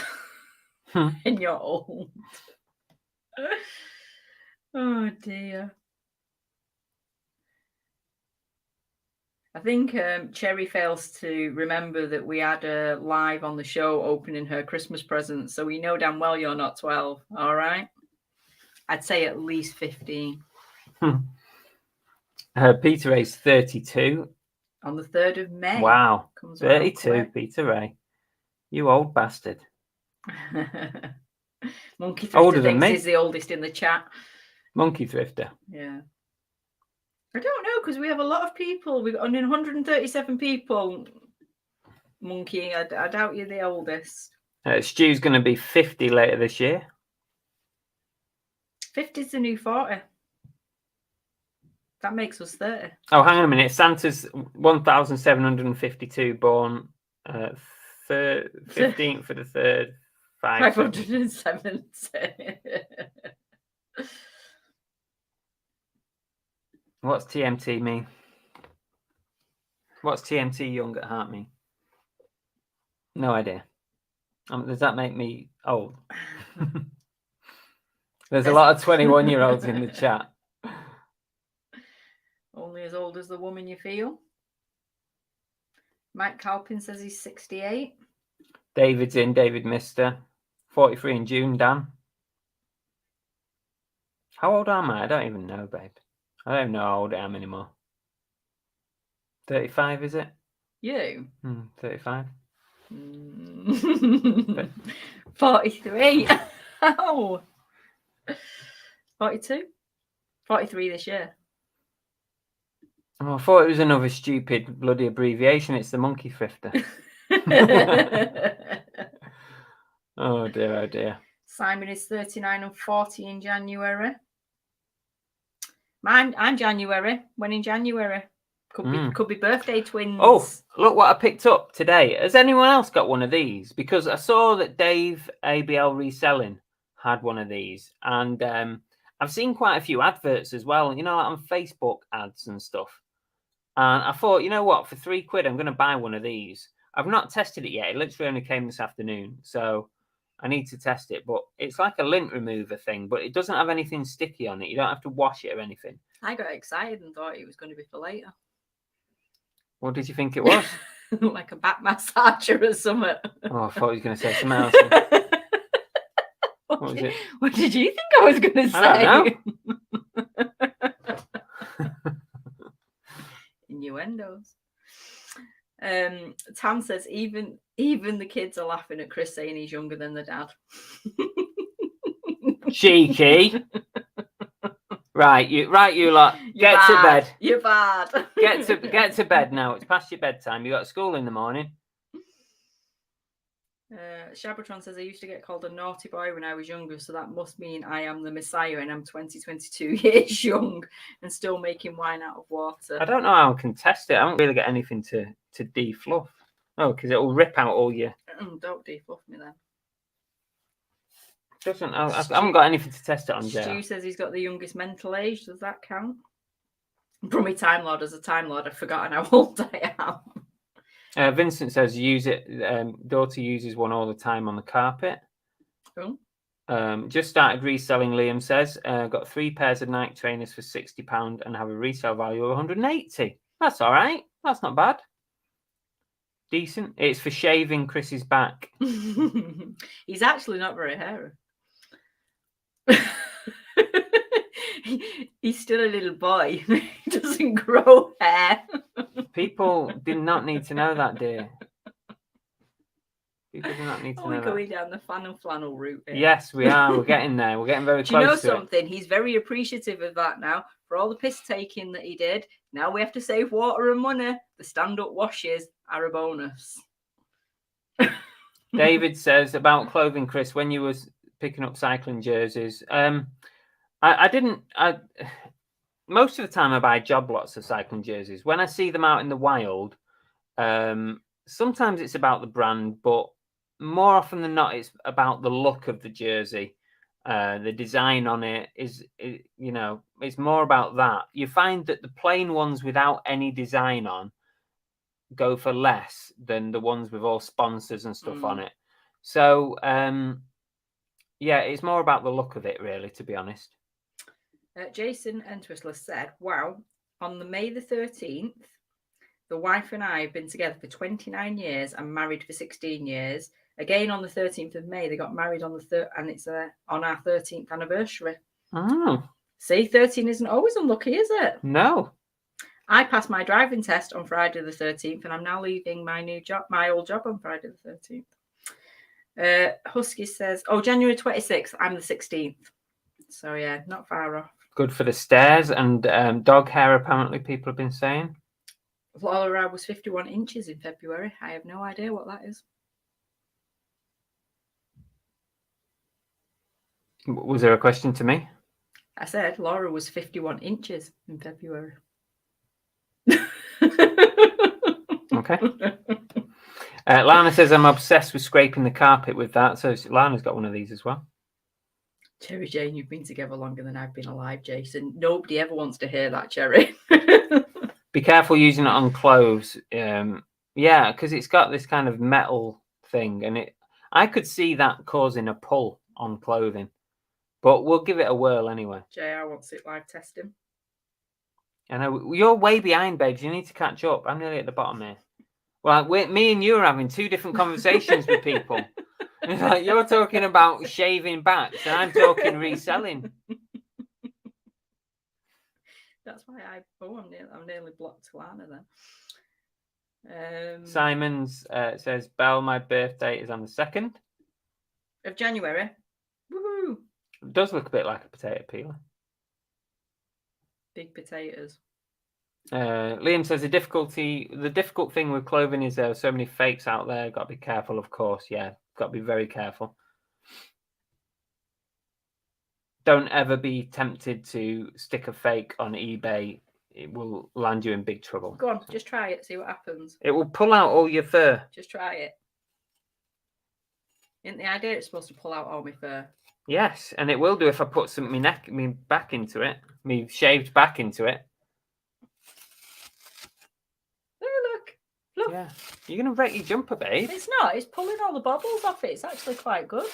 And you're old. Oh, dear. I think Cherry fails to remember that we had a live on the show opening her Christmas present, so we know damn well you're not 12, all right? I'd say at least 15. Peter Ray's 32. On the 3rd of May. Wow. 32, Peter Ray. You old bastard. Monkey Thrifter older than thinks me. he's the oldest in the chat. Monkey Thrifter. Yeah. I don't know, because we have a lot of people. We've got 137 people. Monkey, I doubt you're the oldest. Stu's going to be 50 later this year. 50's the new 40. That makes us 30. Oh, hang on a minute. Santa's 1,752, born 15th for the 3rd, 570. What's TMT mean? What's TMT young at heart mean? No idea. Does that make me old? There's a lot of 21-year-olds in the chat. Only as old as the woman you feel. Mike Calpin says he's 68. David's in. David Mister. 43 in June. Dan. How old am I? I don't even know, babe. I don't know how old I am anymore. 35, is it? You? 35. 43. Oh. 42? 43 this year. Oh, I thought it was another stupid bloody abbreviation. It's the monkey thrifter. Oh dear, oh dear. Simon is 39 and 40 in January. I'm January. When in January? Could be birthday twins. Oh, look what I picked up today. Has anyone else got one of these? Because I saw that Dave ABL Reselling had one of these, and I've seen quite a few adverts as well. You know, like on Facebook ads and stuff. And I thought, you know what? For £3, I'm going to buy one of these. I've not tested it yet. It literally only came this afternoon, so I need to test it. But it's like a lint remover thing, but it doesn't have anything sticky on it. You don't have to wash it or anything. I got excited and thought it was going to be for later. What did you think it was? Like a back massager or something. Oh, I thought he was going to say something else. What was it? What did you think I was going to say? I don't know. Innuendos. Tam says even the kids are laughing at Chris saying he's younger than the dad. Cheeky. Right, you lot. Get to bed. You're bad. Get to bed now. It's past your bedtime. You got school in the morning. Shabbatron says I used to get called a naughty boy when I was younger, so that must mean I am the Messiah and I'm 22 years young and still making wine out of water. I don't know how I can test it. I don't really get anything to defluff. Oh, because it will rip out all your. Don't defluff me then. I haven't got anything to test it on. Stu says he's got the youngest mental age. Does that count? From my Time Lord, as a Time Lord, I've forgotten how old I am. Vincent says use it. Daughter uses one all the time on the carpet. Cool. Just started reselling. Liam says got 3 pairs of Nike trainers for £60 and have a resale value of 180. That's all right. That's not bad. Decent. It's for shaving Chris's back. He's actually not very hairy. He's still a little boy. He doesn't grow hair. People did not need to know that, dear. People do not need to know We're that. going down the flannel route here. Yes, we are. We're getting there. We're getting very Do close you know to something? He's very appreciative of that now. For all the piss taking that he did, now we have to save water and money. The stand-up washes are a bonus. David says about clothing, Chris, when you was picking up cycling jerseys, I didn't. Most of the time I buy job lots of cycling jerseys. When I see them out in the wild, sometimes it's about the brand, but more often than not, it's about the look of the jersey. The design on it is, you know, it's more about that. You find that the plain ones without any design on go for less than the ones with all sponsors and stuff on it. So, yeah, it's more about the look of it, really, to be honest. Jason Entwisler said, wow, on the May the 13th, the wife and I have been together for 29 years and married for 16 years. Again, on the 13th of May, they got married on the 3rd, and it's on our 13th anniversary. Oh. See, 13 isn't always unlucky, is it? No. I passed my driving test on Friday the 13th, and I'm now leaving my old job on Friday the 13th. Husky says, oh, January 26th, I'm the 16th. So, yeah, not far off. Good for the stairs and dog hair, apparently, people have been saying. Laura was 51 inches in February. I have no idea what that is. Was there a question to me? I said Laura was 51 inches in February. Okay. Lana says, I'm obsessed with scraping the carpet with that. So Lana's got one of these as well. Cherry Jane, you've been together longer than I've been alive, Jason. Nobody ever wants to hear that, Cherry. Be careful using it on clothes. Yeah, because it's got this kind of metal thing, and I could see that causing a pull on clothing. But we'll give it a whirl anyway. JR wants it live testing. I know you're way behind, babes. You need to catch up. I'm nearly at the bottom here. Well, me and you are having two different conversations with people. It's like you're talking about shaving backs, and I'm talking reselling. That's why I'm nearly blocked Lana then. Simons says, Belle, my birthday is on the 2nd of January. Woohoo! It does look a bit like a potato peeler. Big potatoes. Liam says the difficult thing with clothing is there are so many fakes out there. Got to be careful, of course. Yeah, got to be very careful. Don't ever be tempted to stick a fake on eBay. It will land you in big trouble. Go on, just try it. See what happens. It will pull out all your fur. Just try it. Isn't the idea it's supposed to pull out all my fur? Yes, and it will do if I put me back into it, me shaved back into it. Oh, look. Yeah, you're gonna wreck your jumper, babe. It's not. It's pulling all the bubbles off it. It's actually quite good.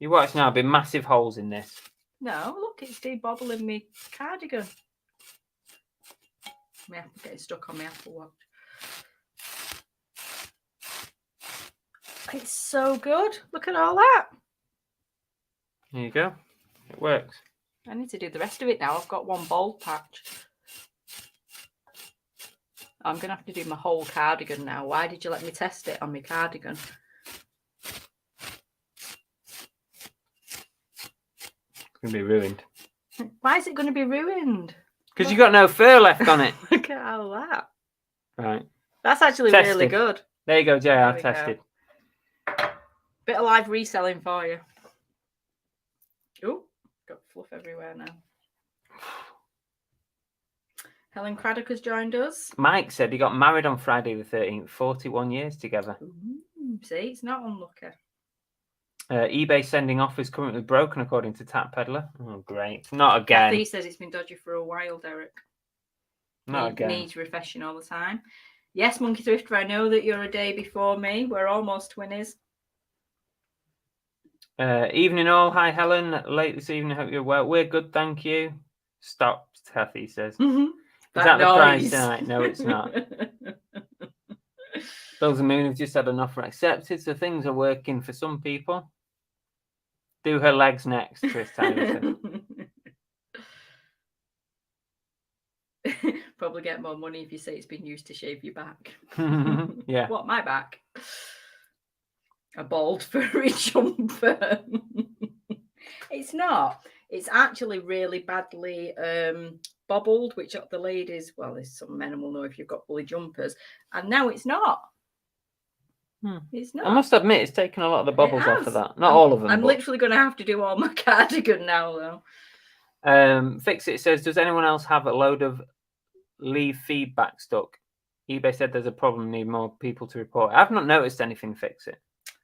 You watch now. Be massive holes in this. No, look, it's debobbling me cardigan. My apple getting stuck on my Apple Watch. It's so good. Look at all that. There you go. It works. I need to do the rest of it now. I've got one bald patch. I'm going to have to do my whole cardigan now. Why did you let me test it on my cardigan? It's going to be ruined. Why is it going to be ruined? Because you've got no fur left on it. Look at all that. Right. That's actually Tested. really good. There you go, JR. There we Tested. Bit of live reselling for you. Oh, got fluff everywhere now. Helen Craddock has joined us. Mike said he got married on Friday the 13th, 41 years together. Ooh, see, it's not unlucky. eBay sending offers currently broken, according to Tap Peddler. Oh, great. Not again. Kathy says it's been dodgy for a while, Derek. Not again. Needs refreshing all the time. Yes, Monkey Thrifter, I know that you're a day before me. We're almost twinnies. Evening all. Hi, Helen. Late this evening. Hope you're well. We're good, thank you. Stop, Kathy says. Is that the price tonight? No, it's not. Bills and Moon have just had an offer accepted, so things are working for some people. Do her legs next, Chris Tyler said. Probably get more money if you say it's been used to shave your back. Yeah. What, my back? A bald furry jumper. It's not. It's actually really badly bobbled, which the ladies, well, there's some men will know if you've got bully jumpers. And now it's not. It's not. I must admit, it's taken a lot of the bubbles off of that. Not all of them. I'm literally going to have to do all my cardigan now, though. Fix It says, does anyone else have a load of leave feedback stuck? eBay said there's a problem, need more people to report. I've not noticed anything. Fix It.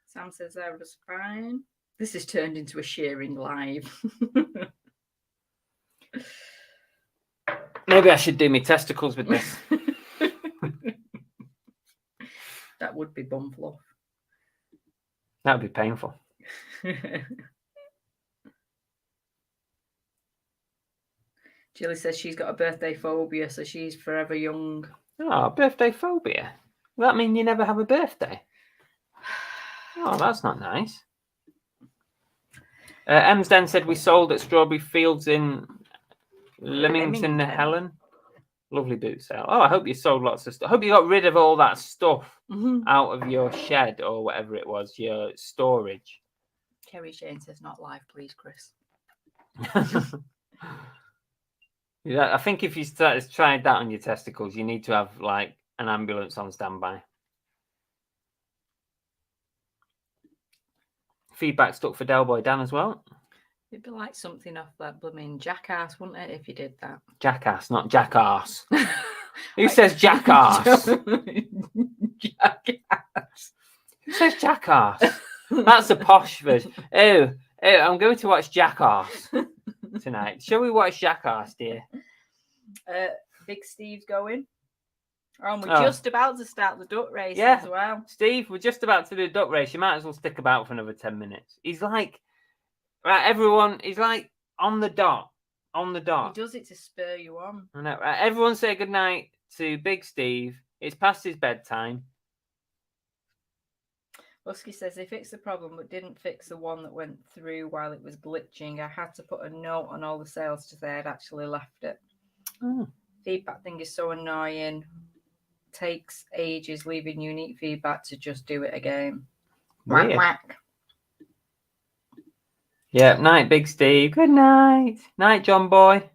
Sam says that was fine. This has turned into a sharing live. Maybe I should do my testicles with this. That would be bum fluff. That would be painful. Jilly says she's got a birthday phobia, so she's forever young. Oh, birthday phobia. Does that mean you never have a birthday? Oh, that's not nice. Emsden said we sold at Strawberry Fields in Leamington, Helen. Lovely boot sale. Oh, I hope you sold lots of stuff. I hope you got rid of all that stuff out of your shed or whatever it was, your storage. Kerry Shane says not live, please, Chris. Yeah, I think if you tried that on your testicles, you need to have like an ambulance on standby. Feedback stuck for Del Boy Dan as well. It'd be like something off that blooming Jackass, wouldn't it, if you did that? Jackass, not jackass. Who says jackass? Jackass. Who says jackass? That's a posh version. Oh, I'm going to watch Jackass tonight. Shall we watch Jackass, dear? Big Steve's going. Oh, and we're just about to start the duck race as well. Steve, we're just about to do a duck race. You might as well stick about for another 10 minutes. He's like, right, everyone, he's like on the dot. On the dot. He does it to spur you on. I know. Right, everyone say goodnight to Big Steve. It's past his bedtime. Husky says they fixed the problem but didn't fix the one that went through while it was glitching. I had to put a note on all the sales to say I'd actually left it. Oh. Feedback thing is so annoying. Takes ages leaving unique feedback to just do it again. Weird. Whack, whack. Yeah, night, Big Steve. Good night. Night, John boy.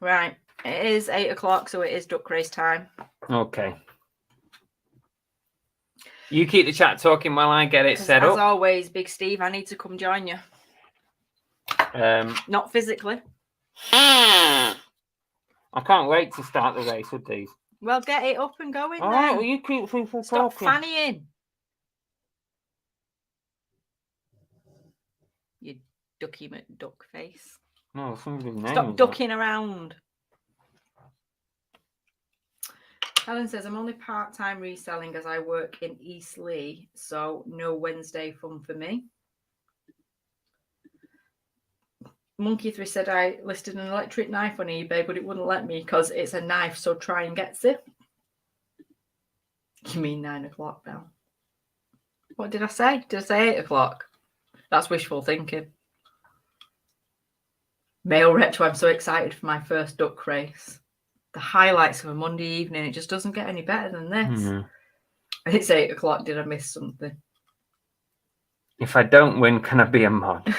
Right. It is 8 o'clock, so it is duck race time. Okay. You keep the chat talking while I get it set As up. always, Big Steve, I need to come join you. Not physically. I can't wait to start the race with these. Well, get it up and going All then. right, well, you keep people Stop talking. fannying. You ducky McDuck face. No, somebody's name. Stop is ducking around. Helen says, I'm only part-time reselling as I work in East Lee, so no Wednesday fun for me. Monkey 3 said I listed an electric knife on eBay, but it wouldn't let me because it's a knife, so try and gets it. You mean 9 o'clock, Belle? What did I say? Did I say 8 o'clock? That's wishful thinking. Male retro, I'm so excited for my first duck race. The highlights of a Monday evening, it just doesn't get any better than this. Mm. And it's 8 o'clock. Did I miss something? If I don't win, can I be a mod?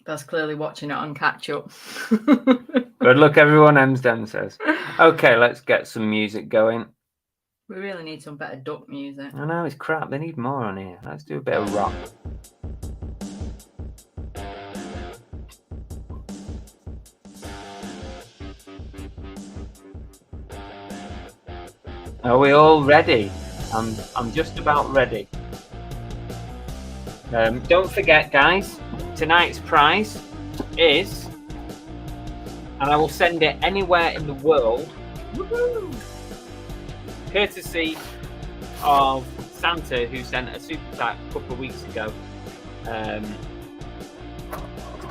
That's clearly watching it on catch up. Good luck, everyone, Emsden says. Okay, let's get some music going. We really need some better duck music. I know, it's crap. They need more on here. Let's do a bit of rock. Are we all ready? I'm just about ready. Don't forget, guys, tonight's prize is, and I will send it anywhere in the world, courtesy of Santa, who sent a super chat a couple of weeks ago to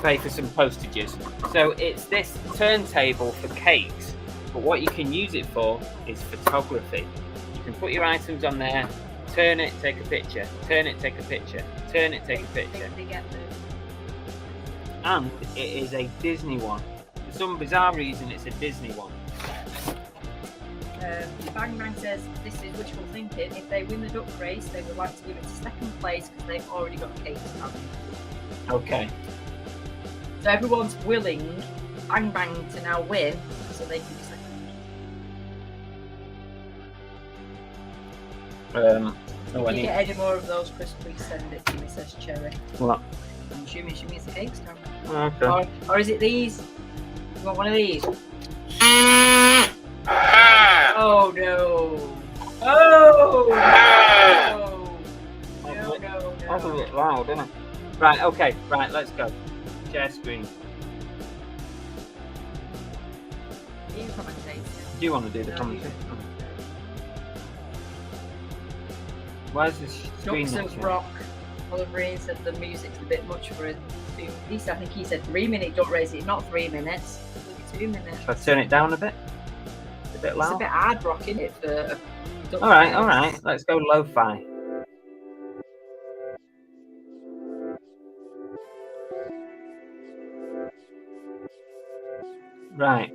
pay for some postages. So it's this turntable for cakes, but what you can use it for is photography. You can put your items on there, turn it, take a picture, turn it, take a picture, turn it, take a picture. And it is a Disney one. For some bizarre reason, it's a Disney one. Bang Bang says, this is wishful thinking. If they win the duck race, they would like to give it to second place because they've already got cakes done. Okay. So everyone's willing Bang Bang to now win so they can be second. If you get any more of those, Chris, please send it to me, says Cherry. What? I'm assuming she means the cakes done. Okay. Or is it these? You want one of these? Oh no! Oh no! No! That's a bit loud, isn't it? Right, okay, right, let's go. Share screen. You commentate. Do you want to do the commentary? Where's this screen? Ducks of Rock. Oliver Green said the music's a bit much for it. I think he said 3 minute duck race. It's not 3 minutes. It's 2 minutes. Should I turn it down a bit? It's a bit loud. It's a bit hard rock, isn't it? For all right. Let's go lo-fi. Right.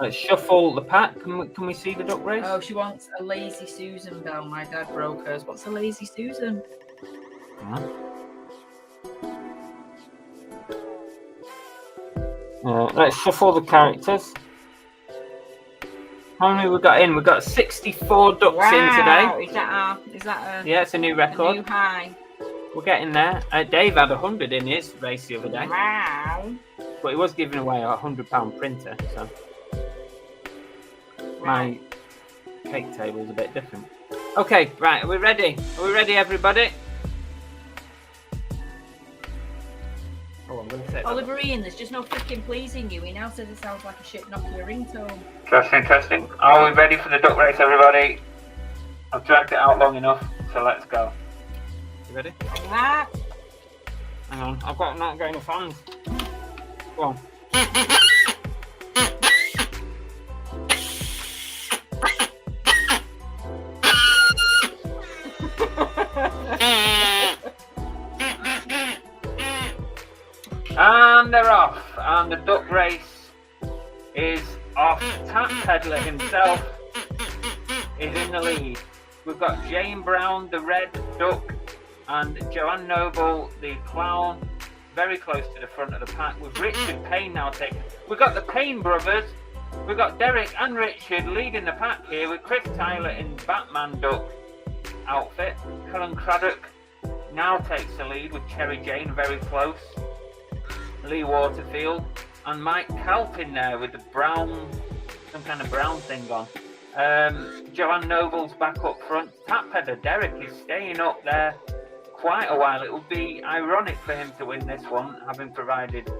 Let's shuffle the pack. Can we see the duck race? Oh, she wants a Lazy Susan bell. My dad broke hers. What's a Lazy Susan? Let's shuffle the characters. How many we got in? We got 64 ducks in today. Is that Yeah, it's a new a record. new high? We're getting there. Dave had 100 in his race the other day, Wow. but he was giving away a £100 printer. So my cake table is a bit different. Okay, right. Are we ready? Are we ready, everybody? Oh, I'm going to say that. Oliver Ian, there's just no freaking pleasing you. He now says it sounds like a shit Nokia ringtone. Testing. Are we ready for the duck race, everybody? I've dragged it out long enough, so let's go. You ready? Like that. Hang on, I've not got enough hands. Go on. And they're off. And the duck race is off. Tap Peddler himself is in the lead. We've got Jane Brown, the red duck, and Joanne Noble, the clown, very close to the front of the pack, with Richard Payne now taking. We've got the Payne brothers. We've got Derek and Richard leading the pack here, with Chris Tyler in Batman duck outfit. Helen Craddock now takes the lead with Cherry Jane very close. Lee Waterfield and Mike Calpin there with the brown, some kind of brown thing on. Joanne Noble's back up front. Tap Peddler Derek is staying up there quite a while. It would be ironic for him to win this one, having provided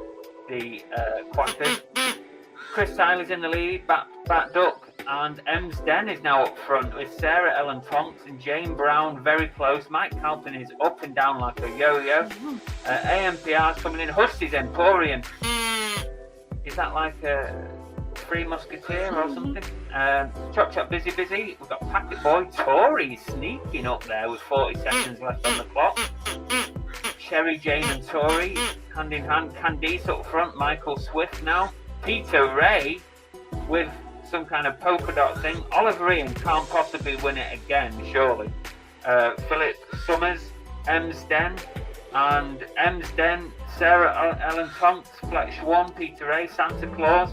the quackers. Chris Tyler's in the lead, Bat Duck, and Ems Den is now up front with Sarah Ellen Tonks and Jane Brown very close. Mike Calpin is up and down like a yo-yo. AMPR's coming in. Husty's Emporium. Is that like a Three Musketeer or something? Chop Chop Busy. We've got Packet Boy Tori sneaking up there with 40 seconds left on the clock. Cherry Jane and Tori hand in hand. Candice up front. Michael Swift now. Peter Ray with some kind of polka dot thing. Oliver Ian can't possibly win it again, surely. Philip Summers, Ems Den, and Ems Den, Sarah Ellen Tonks, Fletch One, Peter Ray, Santa Claus.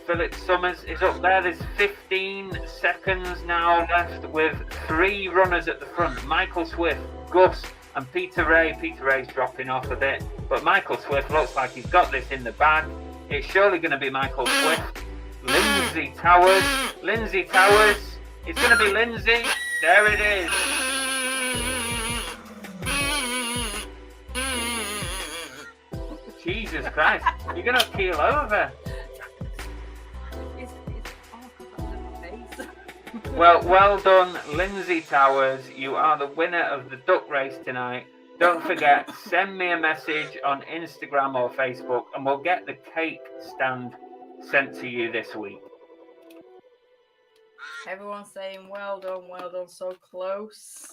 Philip Summers is up there. There's 15 seconds now left with 3 runners at the front. Michael Swift, Gus, and Peter Ray. Peter Ray's dropping off a bit, but Michael Swift looks like he's got this in the bag. It's surely going to be Michael Swift. Lindsay Towers. It's going to be Lindsay. There it is. Jesus Christ. You're going to keel over. Well done, Lindsay Towers. You are the winner of the duck race tonight. Don't forget, send me a message on Instagram or Facebook and we'll get the cake stand sent to you this week. Everyone's saying well done, so close.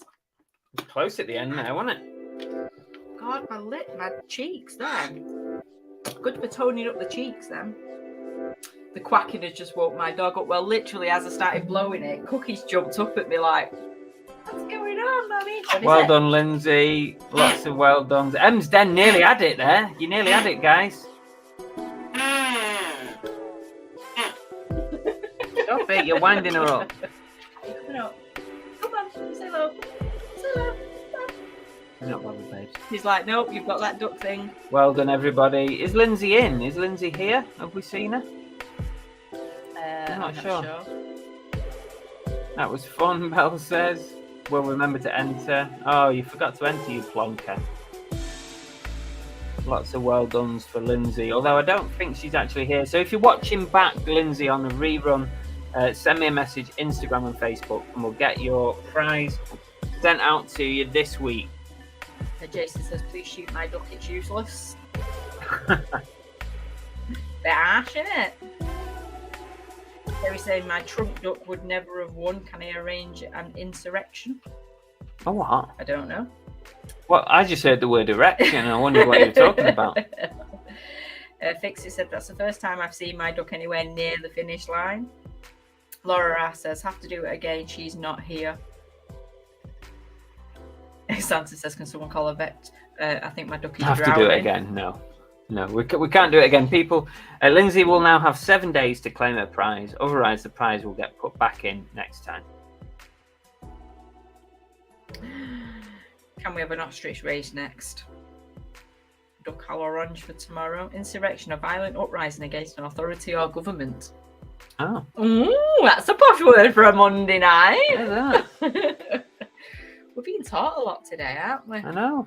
It was close at the end there, wasn't it? God, my cheeks then. Good for toning up the cheeks then. The quacking has just woke my dog up. Well, literally, as I started blowing it, Cookies jumped up at me like, what's going on, Mummy? Well done, Lindsay. Lots of well done. Ems Den nearly had it there. You nearly had it, guys. Stop it, you're winding her up. Come on, say hello. You're not bothered, babes. He's like, nope, you've got that duck thing. Well done, everybody. Is Lindsay in? Is Lindsay here? Have we seen her? I'm not sure. That was fun, Belle says. We'll remember to enter. Oh, you forgot to enter, you plonker. Lots of well dones for Lindsay, although I don't think she's actually here. So if you're watching back Lindsay on the rerun, send me a message, Instagram and Facebook, and we'll get your prize sent out to you this week. Jason says, please shoot my duck, it's useless. Bit harsh, innit? Terry saying my trunk duck would never have won. Can I arrange an insurrection? Oh, what? I don't know. Well, I just heard the word erection and I wondered what you were talking about. Fixie said, that's the first time I've seen my duck anywhere near the finish line. Laura says, have to do it again. She's not here. Santa says, can someone call a vet? I think my duck is drowning. Have to do it again? No. No, we can't do it again. People, Lindsay will now have 7 days to claim her prize. Otherwise, the prize will get put back in next time. Can we have an ostrich race next? Duck al orange for tomorrow. Insurrection, a violent uprising against an authority or government. Oh, That's a posh word for a Monday night. look at that. We're being taught a lot today, aren't we? I know.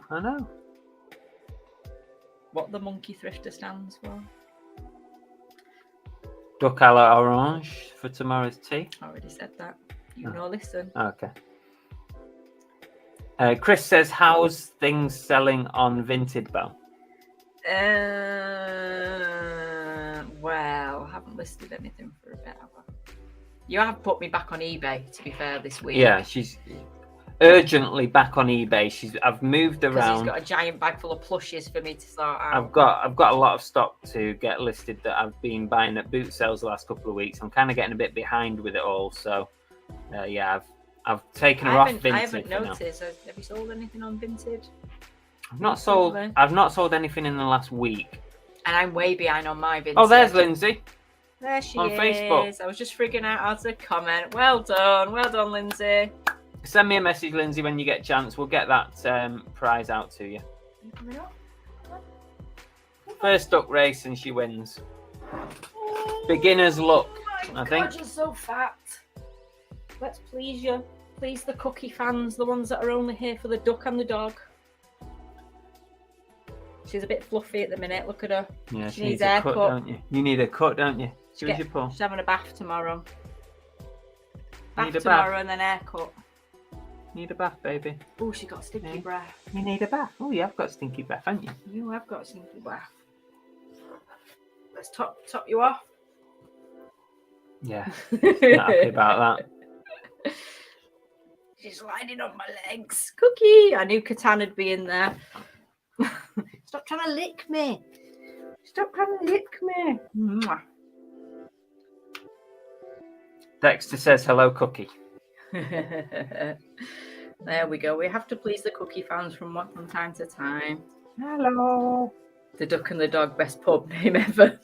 What the monkey thrifter stands for. Duck à la orange for tomorrow's tea. I already said that. You know, listen. Okay. Chris says, how's things selling on Vinted, Belle? Well, I haven't listed anything for a bit, have I? You have put me back on eBay, to be fair, this week. Yeah, she's urgently back on eBay. I've moved Because around. he's got a giant bag full of plushes for me to sort out. I've got a lot of stock to get listed that I've been buying at boot sales the last couple of weeks. I'm kind of getting a bit behind with it all, so yeah, I've taken her off Vinted. I haven't for now. noticed. Have you sold anything on Vinted? I've not sold anything in the last week. And I'm way behind on my Vinted. Oh, there's Lindsay. There she on is. Facebook. I was just figuring out how to comment. Well done, Lindsay. Send me a message, Lindsay, when you get a chance. We'll get that prize out to you. You coming up? First duck race and she wins. Beginner's luck, I think. God, you're so fat. Let's please you. Please the cookie fans, the ones that are only here for the duck and the dog. She's a bit fluffy at the minute. Look at her. Yeah, She she needs needs a a cut, haircut. don't you? You need a cut, don't you? Give us your pull. She's having a bath tomorrow. Bath Need a tomorrow bath? and then haircut. Need a bath, baby. Oh, she got stinky Yeah. breath. You need a bath. Oh, you have got stinky breath, haven't you? You have got stinky breath. Let's top you off. Yeah, not happy about that. She's sliding on my legs. Cookie! I knew Catan would be in there. Stop trying to lick me. Stop trying to lick me. Mwah. Dexter says, hello, Cookie. There we go. We have to please the cookie fans from time to time. Hello. The Duck and the Dog, best pub name ever.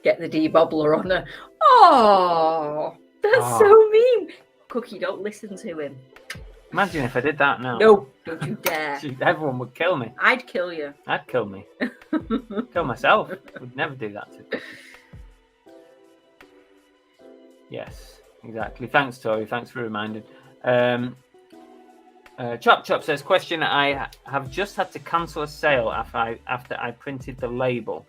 Get the D-bobbler on her. Oh, that's so mean. Cookie, don't listen to him. Imagine if I did that now. No, don't you dare. Everyone would kill me. I'd kill you. I'd kill me. Kill myself. Would never do that to Cookie. Yes, exactly. Thanks, Tori. Thanks for reminding. Chop says, question, I have just had to cancel a sale after I printed the label.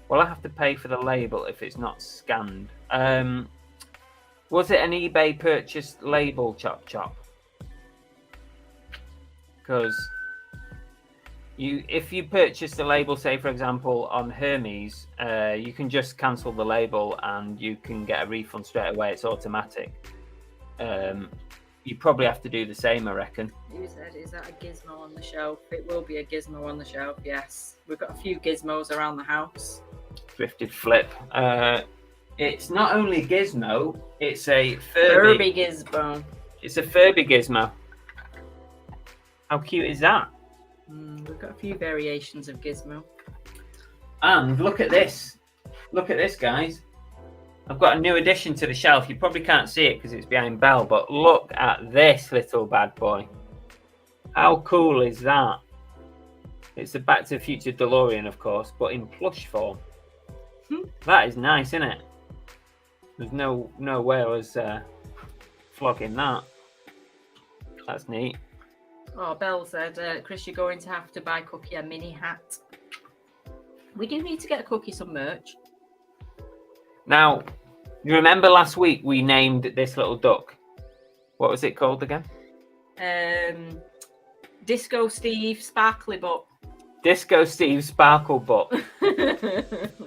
Will I have to pay for the label if it's not scanned? Was it an eBay purchased label, Chop? Because if you purchase the label, say for example on Hermes, you can just cancel the label and you can get a refund straight away. It's automatic. You probably have to do the same, I reckon. Who said, is that a gizmo on the shelf? It will be a gizmo on the shelf, yes. We've got a few gizmos around the house. Thrifted flip. It's not only gizmo, it's a Furby gizmo. It's a Furby gizmo. How cute is that? We've got a few variations of gizmo. And look at this. Look at this, guys. I've got a new addition to the shelf. You probably can't see it because it's behind Belle, but look at this little bad boy. How cool is that? It's a Back to the Future DeLorean, of course, but in plush form. That is nice, isn't it? There's no way I was flogging that. That's neat. Oh, Belle said, Chris, you're going to have to buy Cookie a mini hat. We do need to get Cookie some merch. Now, you remember last week we named this little duck? What was it called again? Disco Steve Sparkly Butt. Disco Steve Sparkle Butt.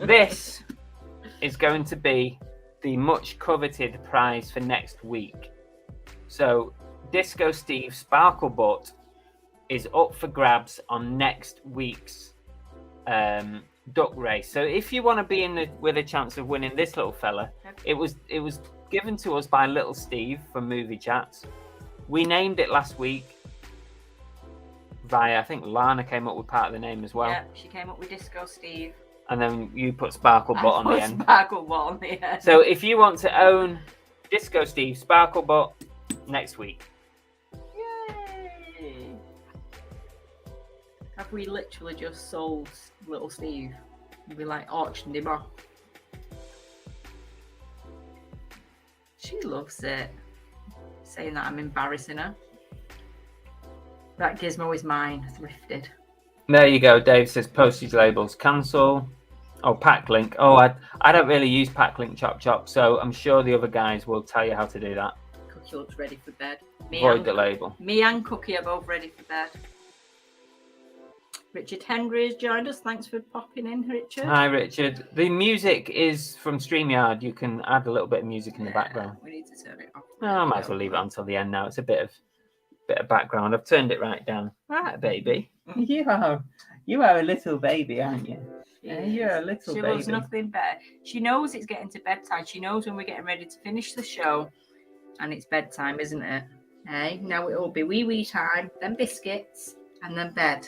This is going to be the much coveted prize for next week. So, Disco Steve Sparkle Butt is up for grabs on next week's duck race. So if you want to be in with a chance of winning this little fella, it was given to us by Little Steve from Movie Chats. We named it last week. by, I think Lana came up with part of the name as well. Yeah, she came up with Disco Steve. And then you put Sparkle Butt on the end. Sparkle Butt on the end. So if you want to own Disco Steve, Sparkle Butt, next week. Yay! Have we literally just sold little Steve? We like auctioned him off. She loves it. Saying that I'm embarrassing her. That gizmo is mine, thrifted. There you go. Dave says postage labels cancel. Oh, Packlink. Oh, I don't really use Packlink Chop Chop, so I'm sure the other guys will tell you how to do that. Cookie looks ready for bed. Void the label. Me and Cookie are both ready for bed. Richard Henry has joined us. Thanks for popping in, Richard. Hi, Richard. The music is from StreamYard. You can add a little bit of music in the background. We need to turn it off. Oh, I might as well leave it until the end now. It's a bit of background. I've turned it right down. Right, baby. You are a little baby, aren't you? Yeah, you're a little baby. She loves nothing better. She knows it's getting to bedtime. She knows when we're getting ready to finish the show, and it's bedtime, isn't it? Hey, now it will be wee time, then biscuits, and then bed.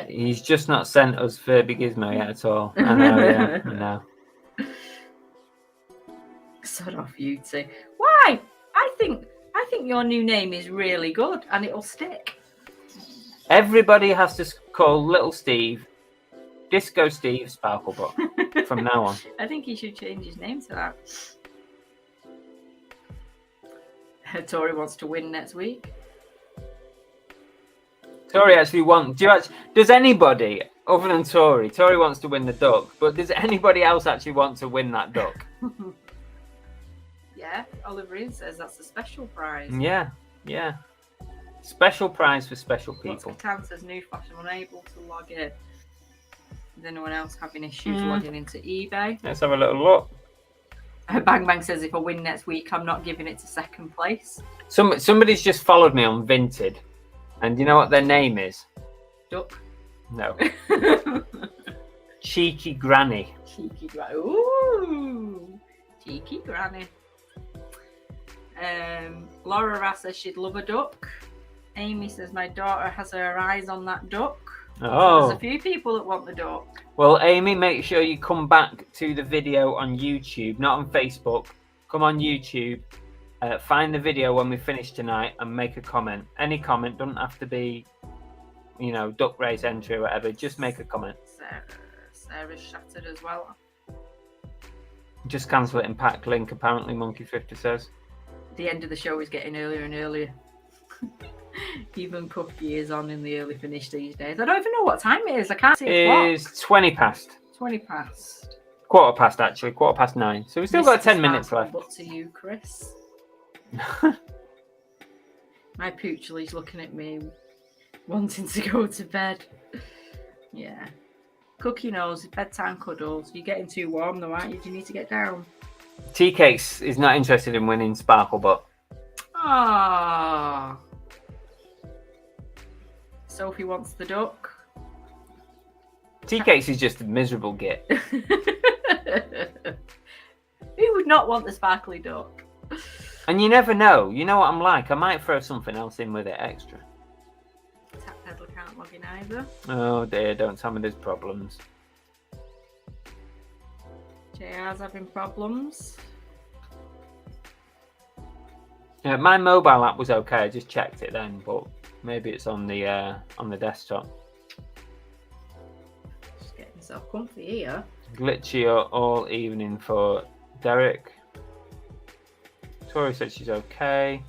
He's just not sent us Furby Gizmo yet at all. I know, yeah, I know. Sod off, you two. Why? I think your new name is really good, and it'll stick. Everybody has to call Little Steve Disco Steve Sparkle Butt from now on. I think he should change his name to that. Tori wants to win next week. Tori actually wants. Does anybody other than Tori? Tori wants to win the duck, but does anybody else actually want to win that duck? Yeah, Oliver Ian says that's a special prize. Yeah. Special prize for special people. Catan says new fashion unable to log in. Is anyone else having issues logging into eBay? Let's have a little look. Bang Bang says if I win next week, I'm not giving it to second place. Somebody's just followed me on Vinted, and you know what their name is? Duck. No. Cheeky Granny. Cheeky Granny. Ooh. Cheeky Granny. Laura Rass says she'd love a duck. Amy says my daughter has her eyes on that duck. Oh. So there's a few people that want the duck. Well, Amy, make sure you come back to the video on YouTube, not on Facebook. Come on YouTube, find the video when we finish tonight and make a comment. Any comment, doesn't have to be, duck race entry or whatever. Just make a comment. Sarah's shattered as well. Just cancel it in pack link, apparently, Monkey 50 says. The end of the show is getting earlier and earlier. Even Cookie is on in the early finish these days. I don't even know what time it is. I can't see a clock. It's 20 past. 20 past. Quarter past, actually. 9:15. So we've still got 10 minutes left. But to you, Chris. My poochle's looking at me, wanting to go to bed. Yeah. Cookie knows bedtime cuddles. You're getting too warm though, aren't you? Do you need to get down? Tea Cakes is not interested in winning Sparkle Butt. Ah. Sophie wants the duck. Tea Cakes is just a miserable git. Who would not want the sparkly duck? And you never know. You know what I'm like. I might throw something else in with it extra. Tap pedal can't log in either. Oh dear, don't tell me there's problems. JR's having problems. My mobile app was okay. I just checked it then, but maybe it's on the desktop. Just getting myself comfy here. Glitchy all evening for Derek. Tori said she's okay.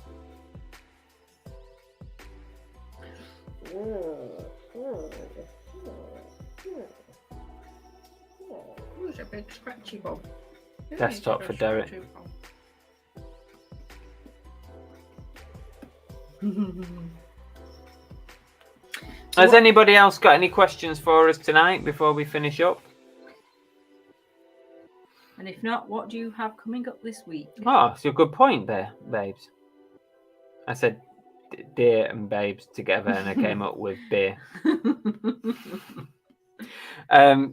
Who's a big scratchy bump? Desktop for Derek. Has anybody else got any questions for us tonight before we finish up? And if not, what do you have coming up this week? Oh, it's a good point there, babes. I said dear and babes together and I came up with beer.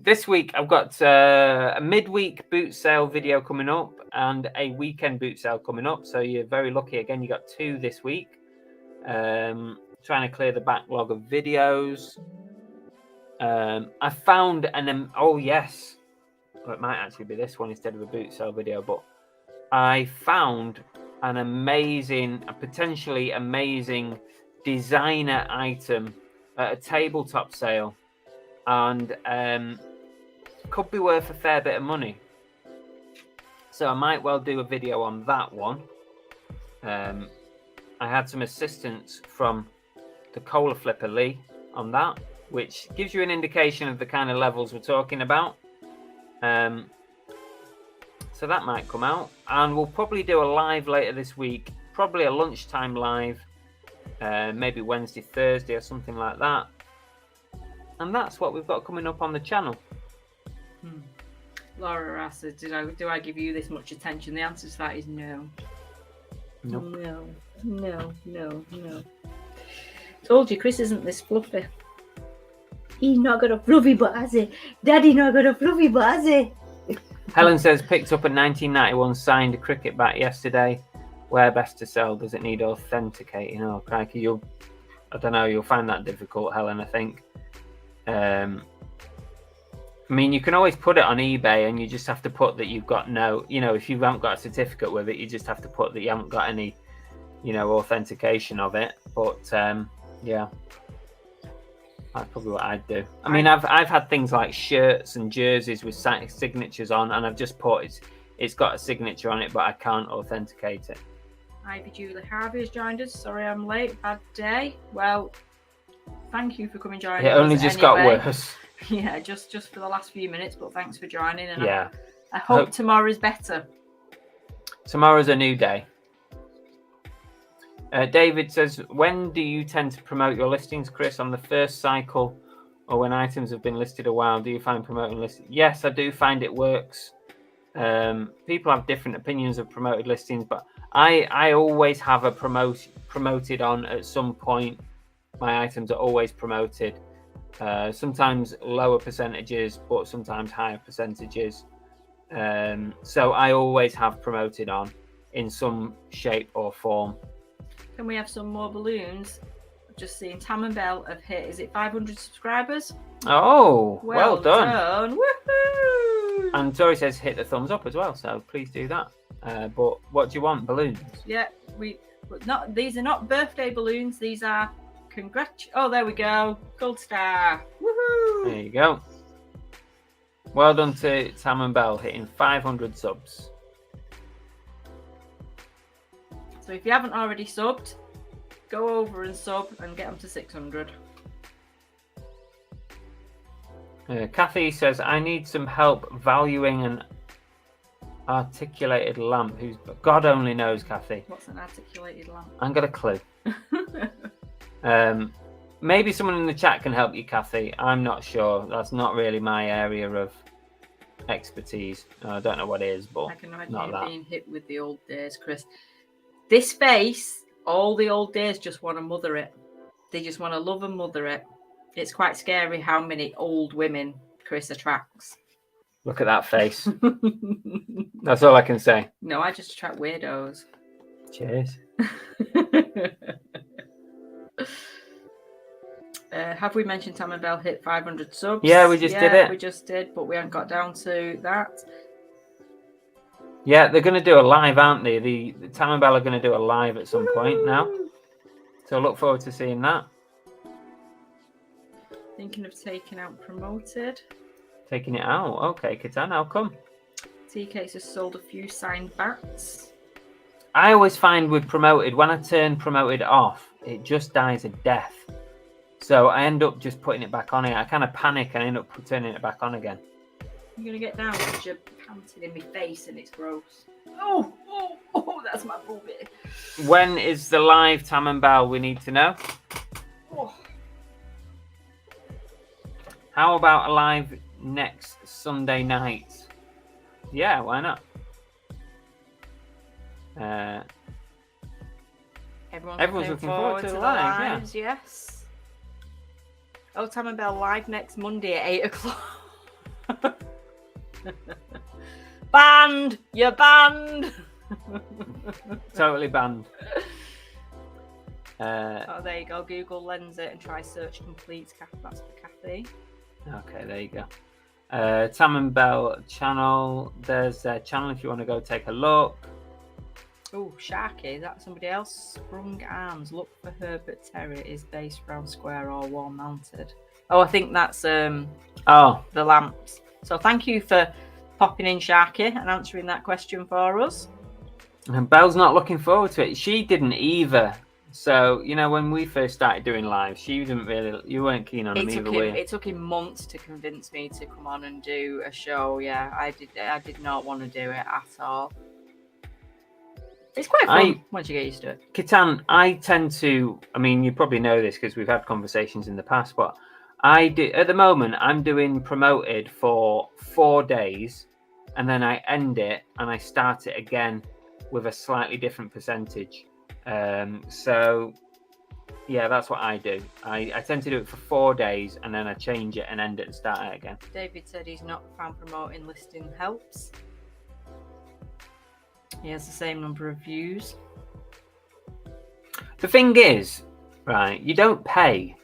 This week I've got a midweek boot sale video coming up and a weekend boot sale coming up. So you're very lucky. Again, you got 2 this week. Trying to clear the backlog of videos. I found oh yes, well, it might actually be this one instead of a boot sale video, but I found an amazing, a potentially amazing designer item at a tabletop sale, and could be worth a fair bit of money. So I might well do a video on that one. I had some assistance from the cola flipper Lee on that, which gives you an indication of the kind of levels we're talking about. So that might come out, and we'll probably do a live later this week, probably a lunchtime live, maybe Wednesday, Thursday or something like that. And that's what we've got coming up on the channel. Laura asks, do I give you this much attention? The answer to that is no. Nope. No. Told you, Chris isn't this fluffy. He's not got a fluffy butt, has he? Daddy not got a fluffy butt, has he? Helen says, picked up a 1991 signed cricket bat yesterday. Where best to sell? Does it need authenticating? Oh, crikey, I don't know, you'll find that difficult, Helen, I think. I mean, you can always put it on eBay, and you just have to put that you've got if you haven't got a certificate with it, you just have to put that you haven't got any, authentication of it. But, yeah. That's probably what I'd do. I mean, I've had things like shirts and jerseys with signatures on, and I've just put it's got a signature on it, but I can't authenticate it. Ivy Julie Harvey has joined us. Sorry I'm late. Bad day. Well, thank you for coming joining us. It only just got worse. Yeah, just for the last few minutes, but thanks for joining. And yeah. I hope tomorrow's better. Tomorrow's a new day. David says, when do you tend to promote your listings, Chris? On the first cycle or when items have been listed a while? Do you find promoting listings? Yes, I do find it works. People have different opinions of promoted listings, but I always have a promoted on at some point. My items are always promoted. Sometimes lower percentages, but sometimes higher percentages. So I always have promoted on in some shape or form. Can we have some more balloons? I've just seen Tam and Bell have hit, is it 500 subscribers? Oh, well done. Woohoo! And Tori says hit the thumbs up as well, so please do that. But what do you want? Balloons? Yeah, these are not birthday balloons, these are oh, there we go. Gold star. Woohoo! There you go. Well done to Tam and Bell hitting 500 subs. So if you haven't already subbed, go over and sub and get them to 600. Kathy says, I need some help valuing an articulated lamp. God only knows, Kathy. What's an articulated lamp? I ain't got a clue. Maybe someone in the chat can help you, Kathy. I'm not sure. That's not really my area of expertise. I don't know what it is, but I can imagine not you that. being hit with the old days, Chris. This face, all the old days just want to mother it. They just want to love and mother it. It's quite scary how many old women Chris attracts. Look at that face. That's all I can say. No, I just attract weirdos. Cheers. Have we mentioned Tam and Bell hit 500 subs? Yeah, we just did it. We just did, but we haven't got down to that. Yeah, they're going to do a live, aren't they? The Tam and Bell are going to do a live at some point now. So look forward to seeing that. Thinking of taking out promoted. Taking it out. Okay, Kitan, how come? TK's has sold a few signed bats. I always find with promoted, when I turn promoted off, it just dies a death. So I end up just putting it back on. I kind of panic and end up turning it back on again. You're going to get down because you're panting in my face and it's gross. Oh, that's my booby. When is the live, Tam and Bell? We need to know. Oh. How about a live next Sunday night? Yeah, why not? Everyone's looking forward to the live, lives, yeah. Yes. Oh, Tam and Bell live next Monday at 8 o'clock. Banned! You're banned! Totally banned. Oh, there you go. Google lens it and try search complete. That's for Kathy. Okay, there you go. Tam and Bell channel. There's their channel if you want to go take a look. Oh, Sharky, is that somebody else? Sprung Arms. Look for Herbert Terrier. Is base round, square, or wall mounted? Oh, I think that's the lamps. So thank you for popping in, Sharky, and answering that question for us. And Belle's not looking forward to it. She didn't either. So, you know, when we first started doing live, she didn't really, you weren't keen on them either, were you? It took him months to convince me to come on and do a show. Yeah, I did not want to do it at all. It's quite fun once you get used to it. Kitan, I tend to, I mean, you probably know this because we've had conversations in the past, but I do, at the moment, I'm doing promoted for 4 days and then I end it and I start it again with a slightly different percentage. So yeah, that's what I do. I tend to do it for 4 days and then I change it and end it and start it again. David said he's not found promoting listing helps. He has the same number of views. The thing is, right, you don't pay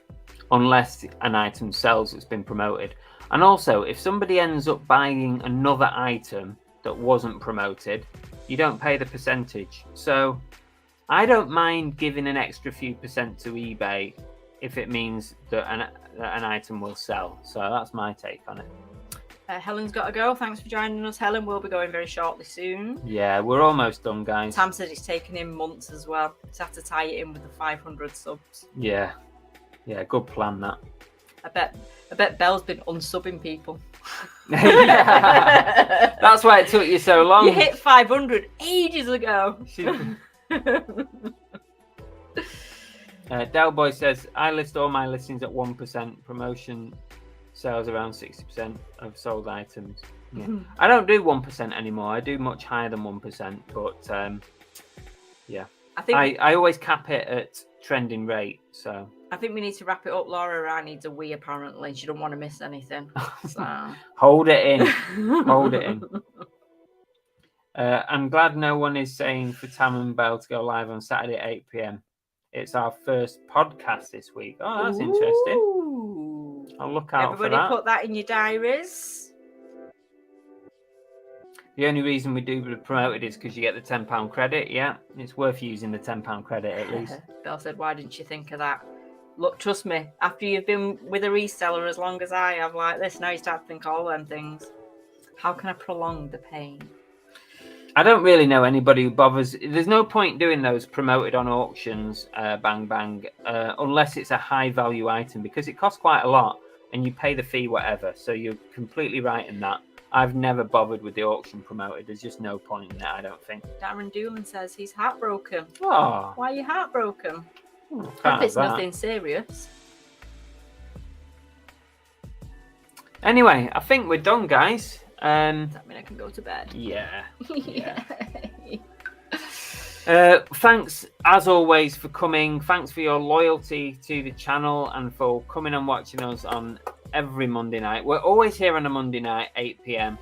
unless an item sells that's been promoted. And also, if somebody ends up buying another item that wasn't promoted, you don't pay the percentage. So I don't mind giving an extra few percent to eBay if it means that an item will sell. So that's my take on it. Helen's got to go. Thanks for joining us, Helen. We'll be going very shortly soon. Yeah, we're almost done, guys. Tam said it's taken him months as well. He's had to tie it in with the 500 subs. Yeah, good plan that. I bet Belle's been unsubbing people. Yeah. That's why it took you so long. You hit 500 ages ago. Delboy says, I list all my listings at 1%. Promotion sales around 60% of sold items. Yeah. I don't do 1% anymore. I do much higher than 1%. But yeah, I always cap it at trending rate. So I think we need to wrap it up. Laura Ryan needs a wee apparently. She don't want to miss anything. So. Hold it in. Hold it in. I'm glad no one is saying for Tam and Bell to go live on Saturday at 8 p.m. It's our first podcast this week. Oh, that's interesting. I'll look out for that. Everybody put that in your diaries. The only reason we do the promoted is because you get the £10 credit. Yeah, it's worth using the £10 credit at least. Belle said, why didn't you think of that? Look, trust me, after you've been with a reseller as long as I have like this, now you start to think all them things. How can I prolong the pain? I don't really know anybody who bothers. There's no point doing those promoted on auctions, bang, bang, unless it's a high value item because it costs quite a lot and you pay the fee, whatever. So you're completely right in that. I've never bothered with the auction promoted. There's just no point in that, I don't think. Darren Doolin says he's heartbroken. Oh. Why are you heartbroken? If it's nothing serious. Anyway, I think we're done, guys. Does that mean I can go to bed? Yeah. Thanks as always for coming. Thanks for your loyalty to the channel and for coming and watching us on every Monday night. We're always here on a Monday night, 8 p.m.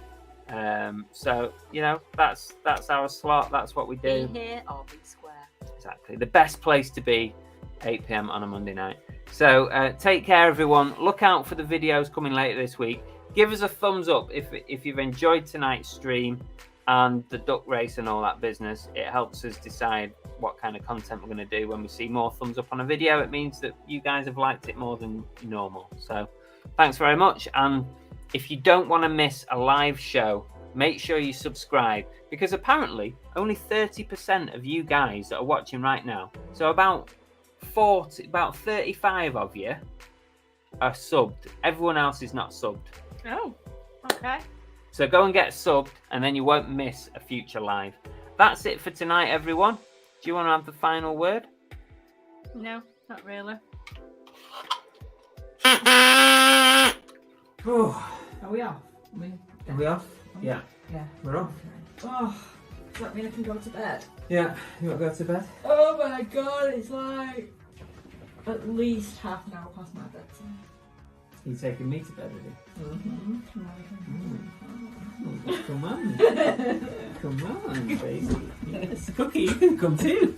So you know that's our slot. That's what we do. Be here or be square. Exactly. The best place to be, 8 p.m. on a Monday night. So take care, everyone. Look out for the videos coming later this week. Give us a thumbs up if you've enjoyed tonight's stream and the duck race and all that business. It helps us decide what kind of content we're going to do. When we see more thumbs up on a video, it means that you guys have liked it more than normal. So thanks very much. And if you don't want to miss a live show, make sure you subscribe because apparently only 30% of you guys that are watching right now, so about 35 of you are subbed. Everyone else is not subbed. Oh, okay. So go and get subbed and then you won't miss a future live. That's it for tonight, everyone. Do you want to have the final word? No, not really. Oh, are we off? Are we off? Yeah. Yeah. We're off. Oh, does that mean I can go to bed? Yeah. You want to go to bed? Oh my god, it's like at least half an hour past my bedtime. You taking me to bed with you? Come on. Come on, baby. Yes. Cookie, you can come too.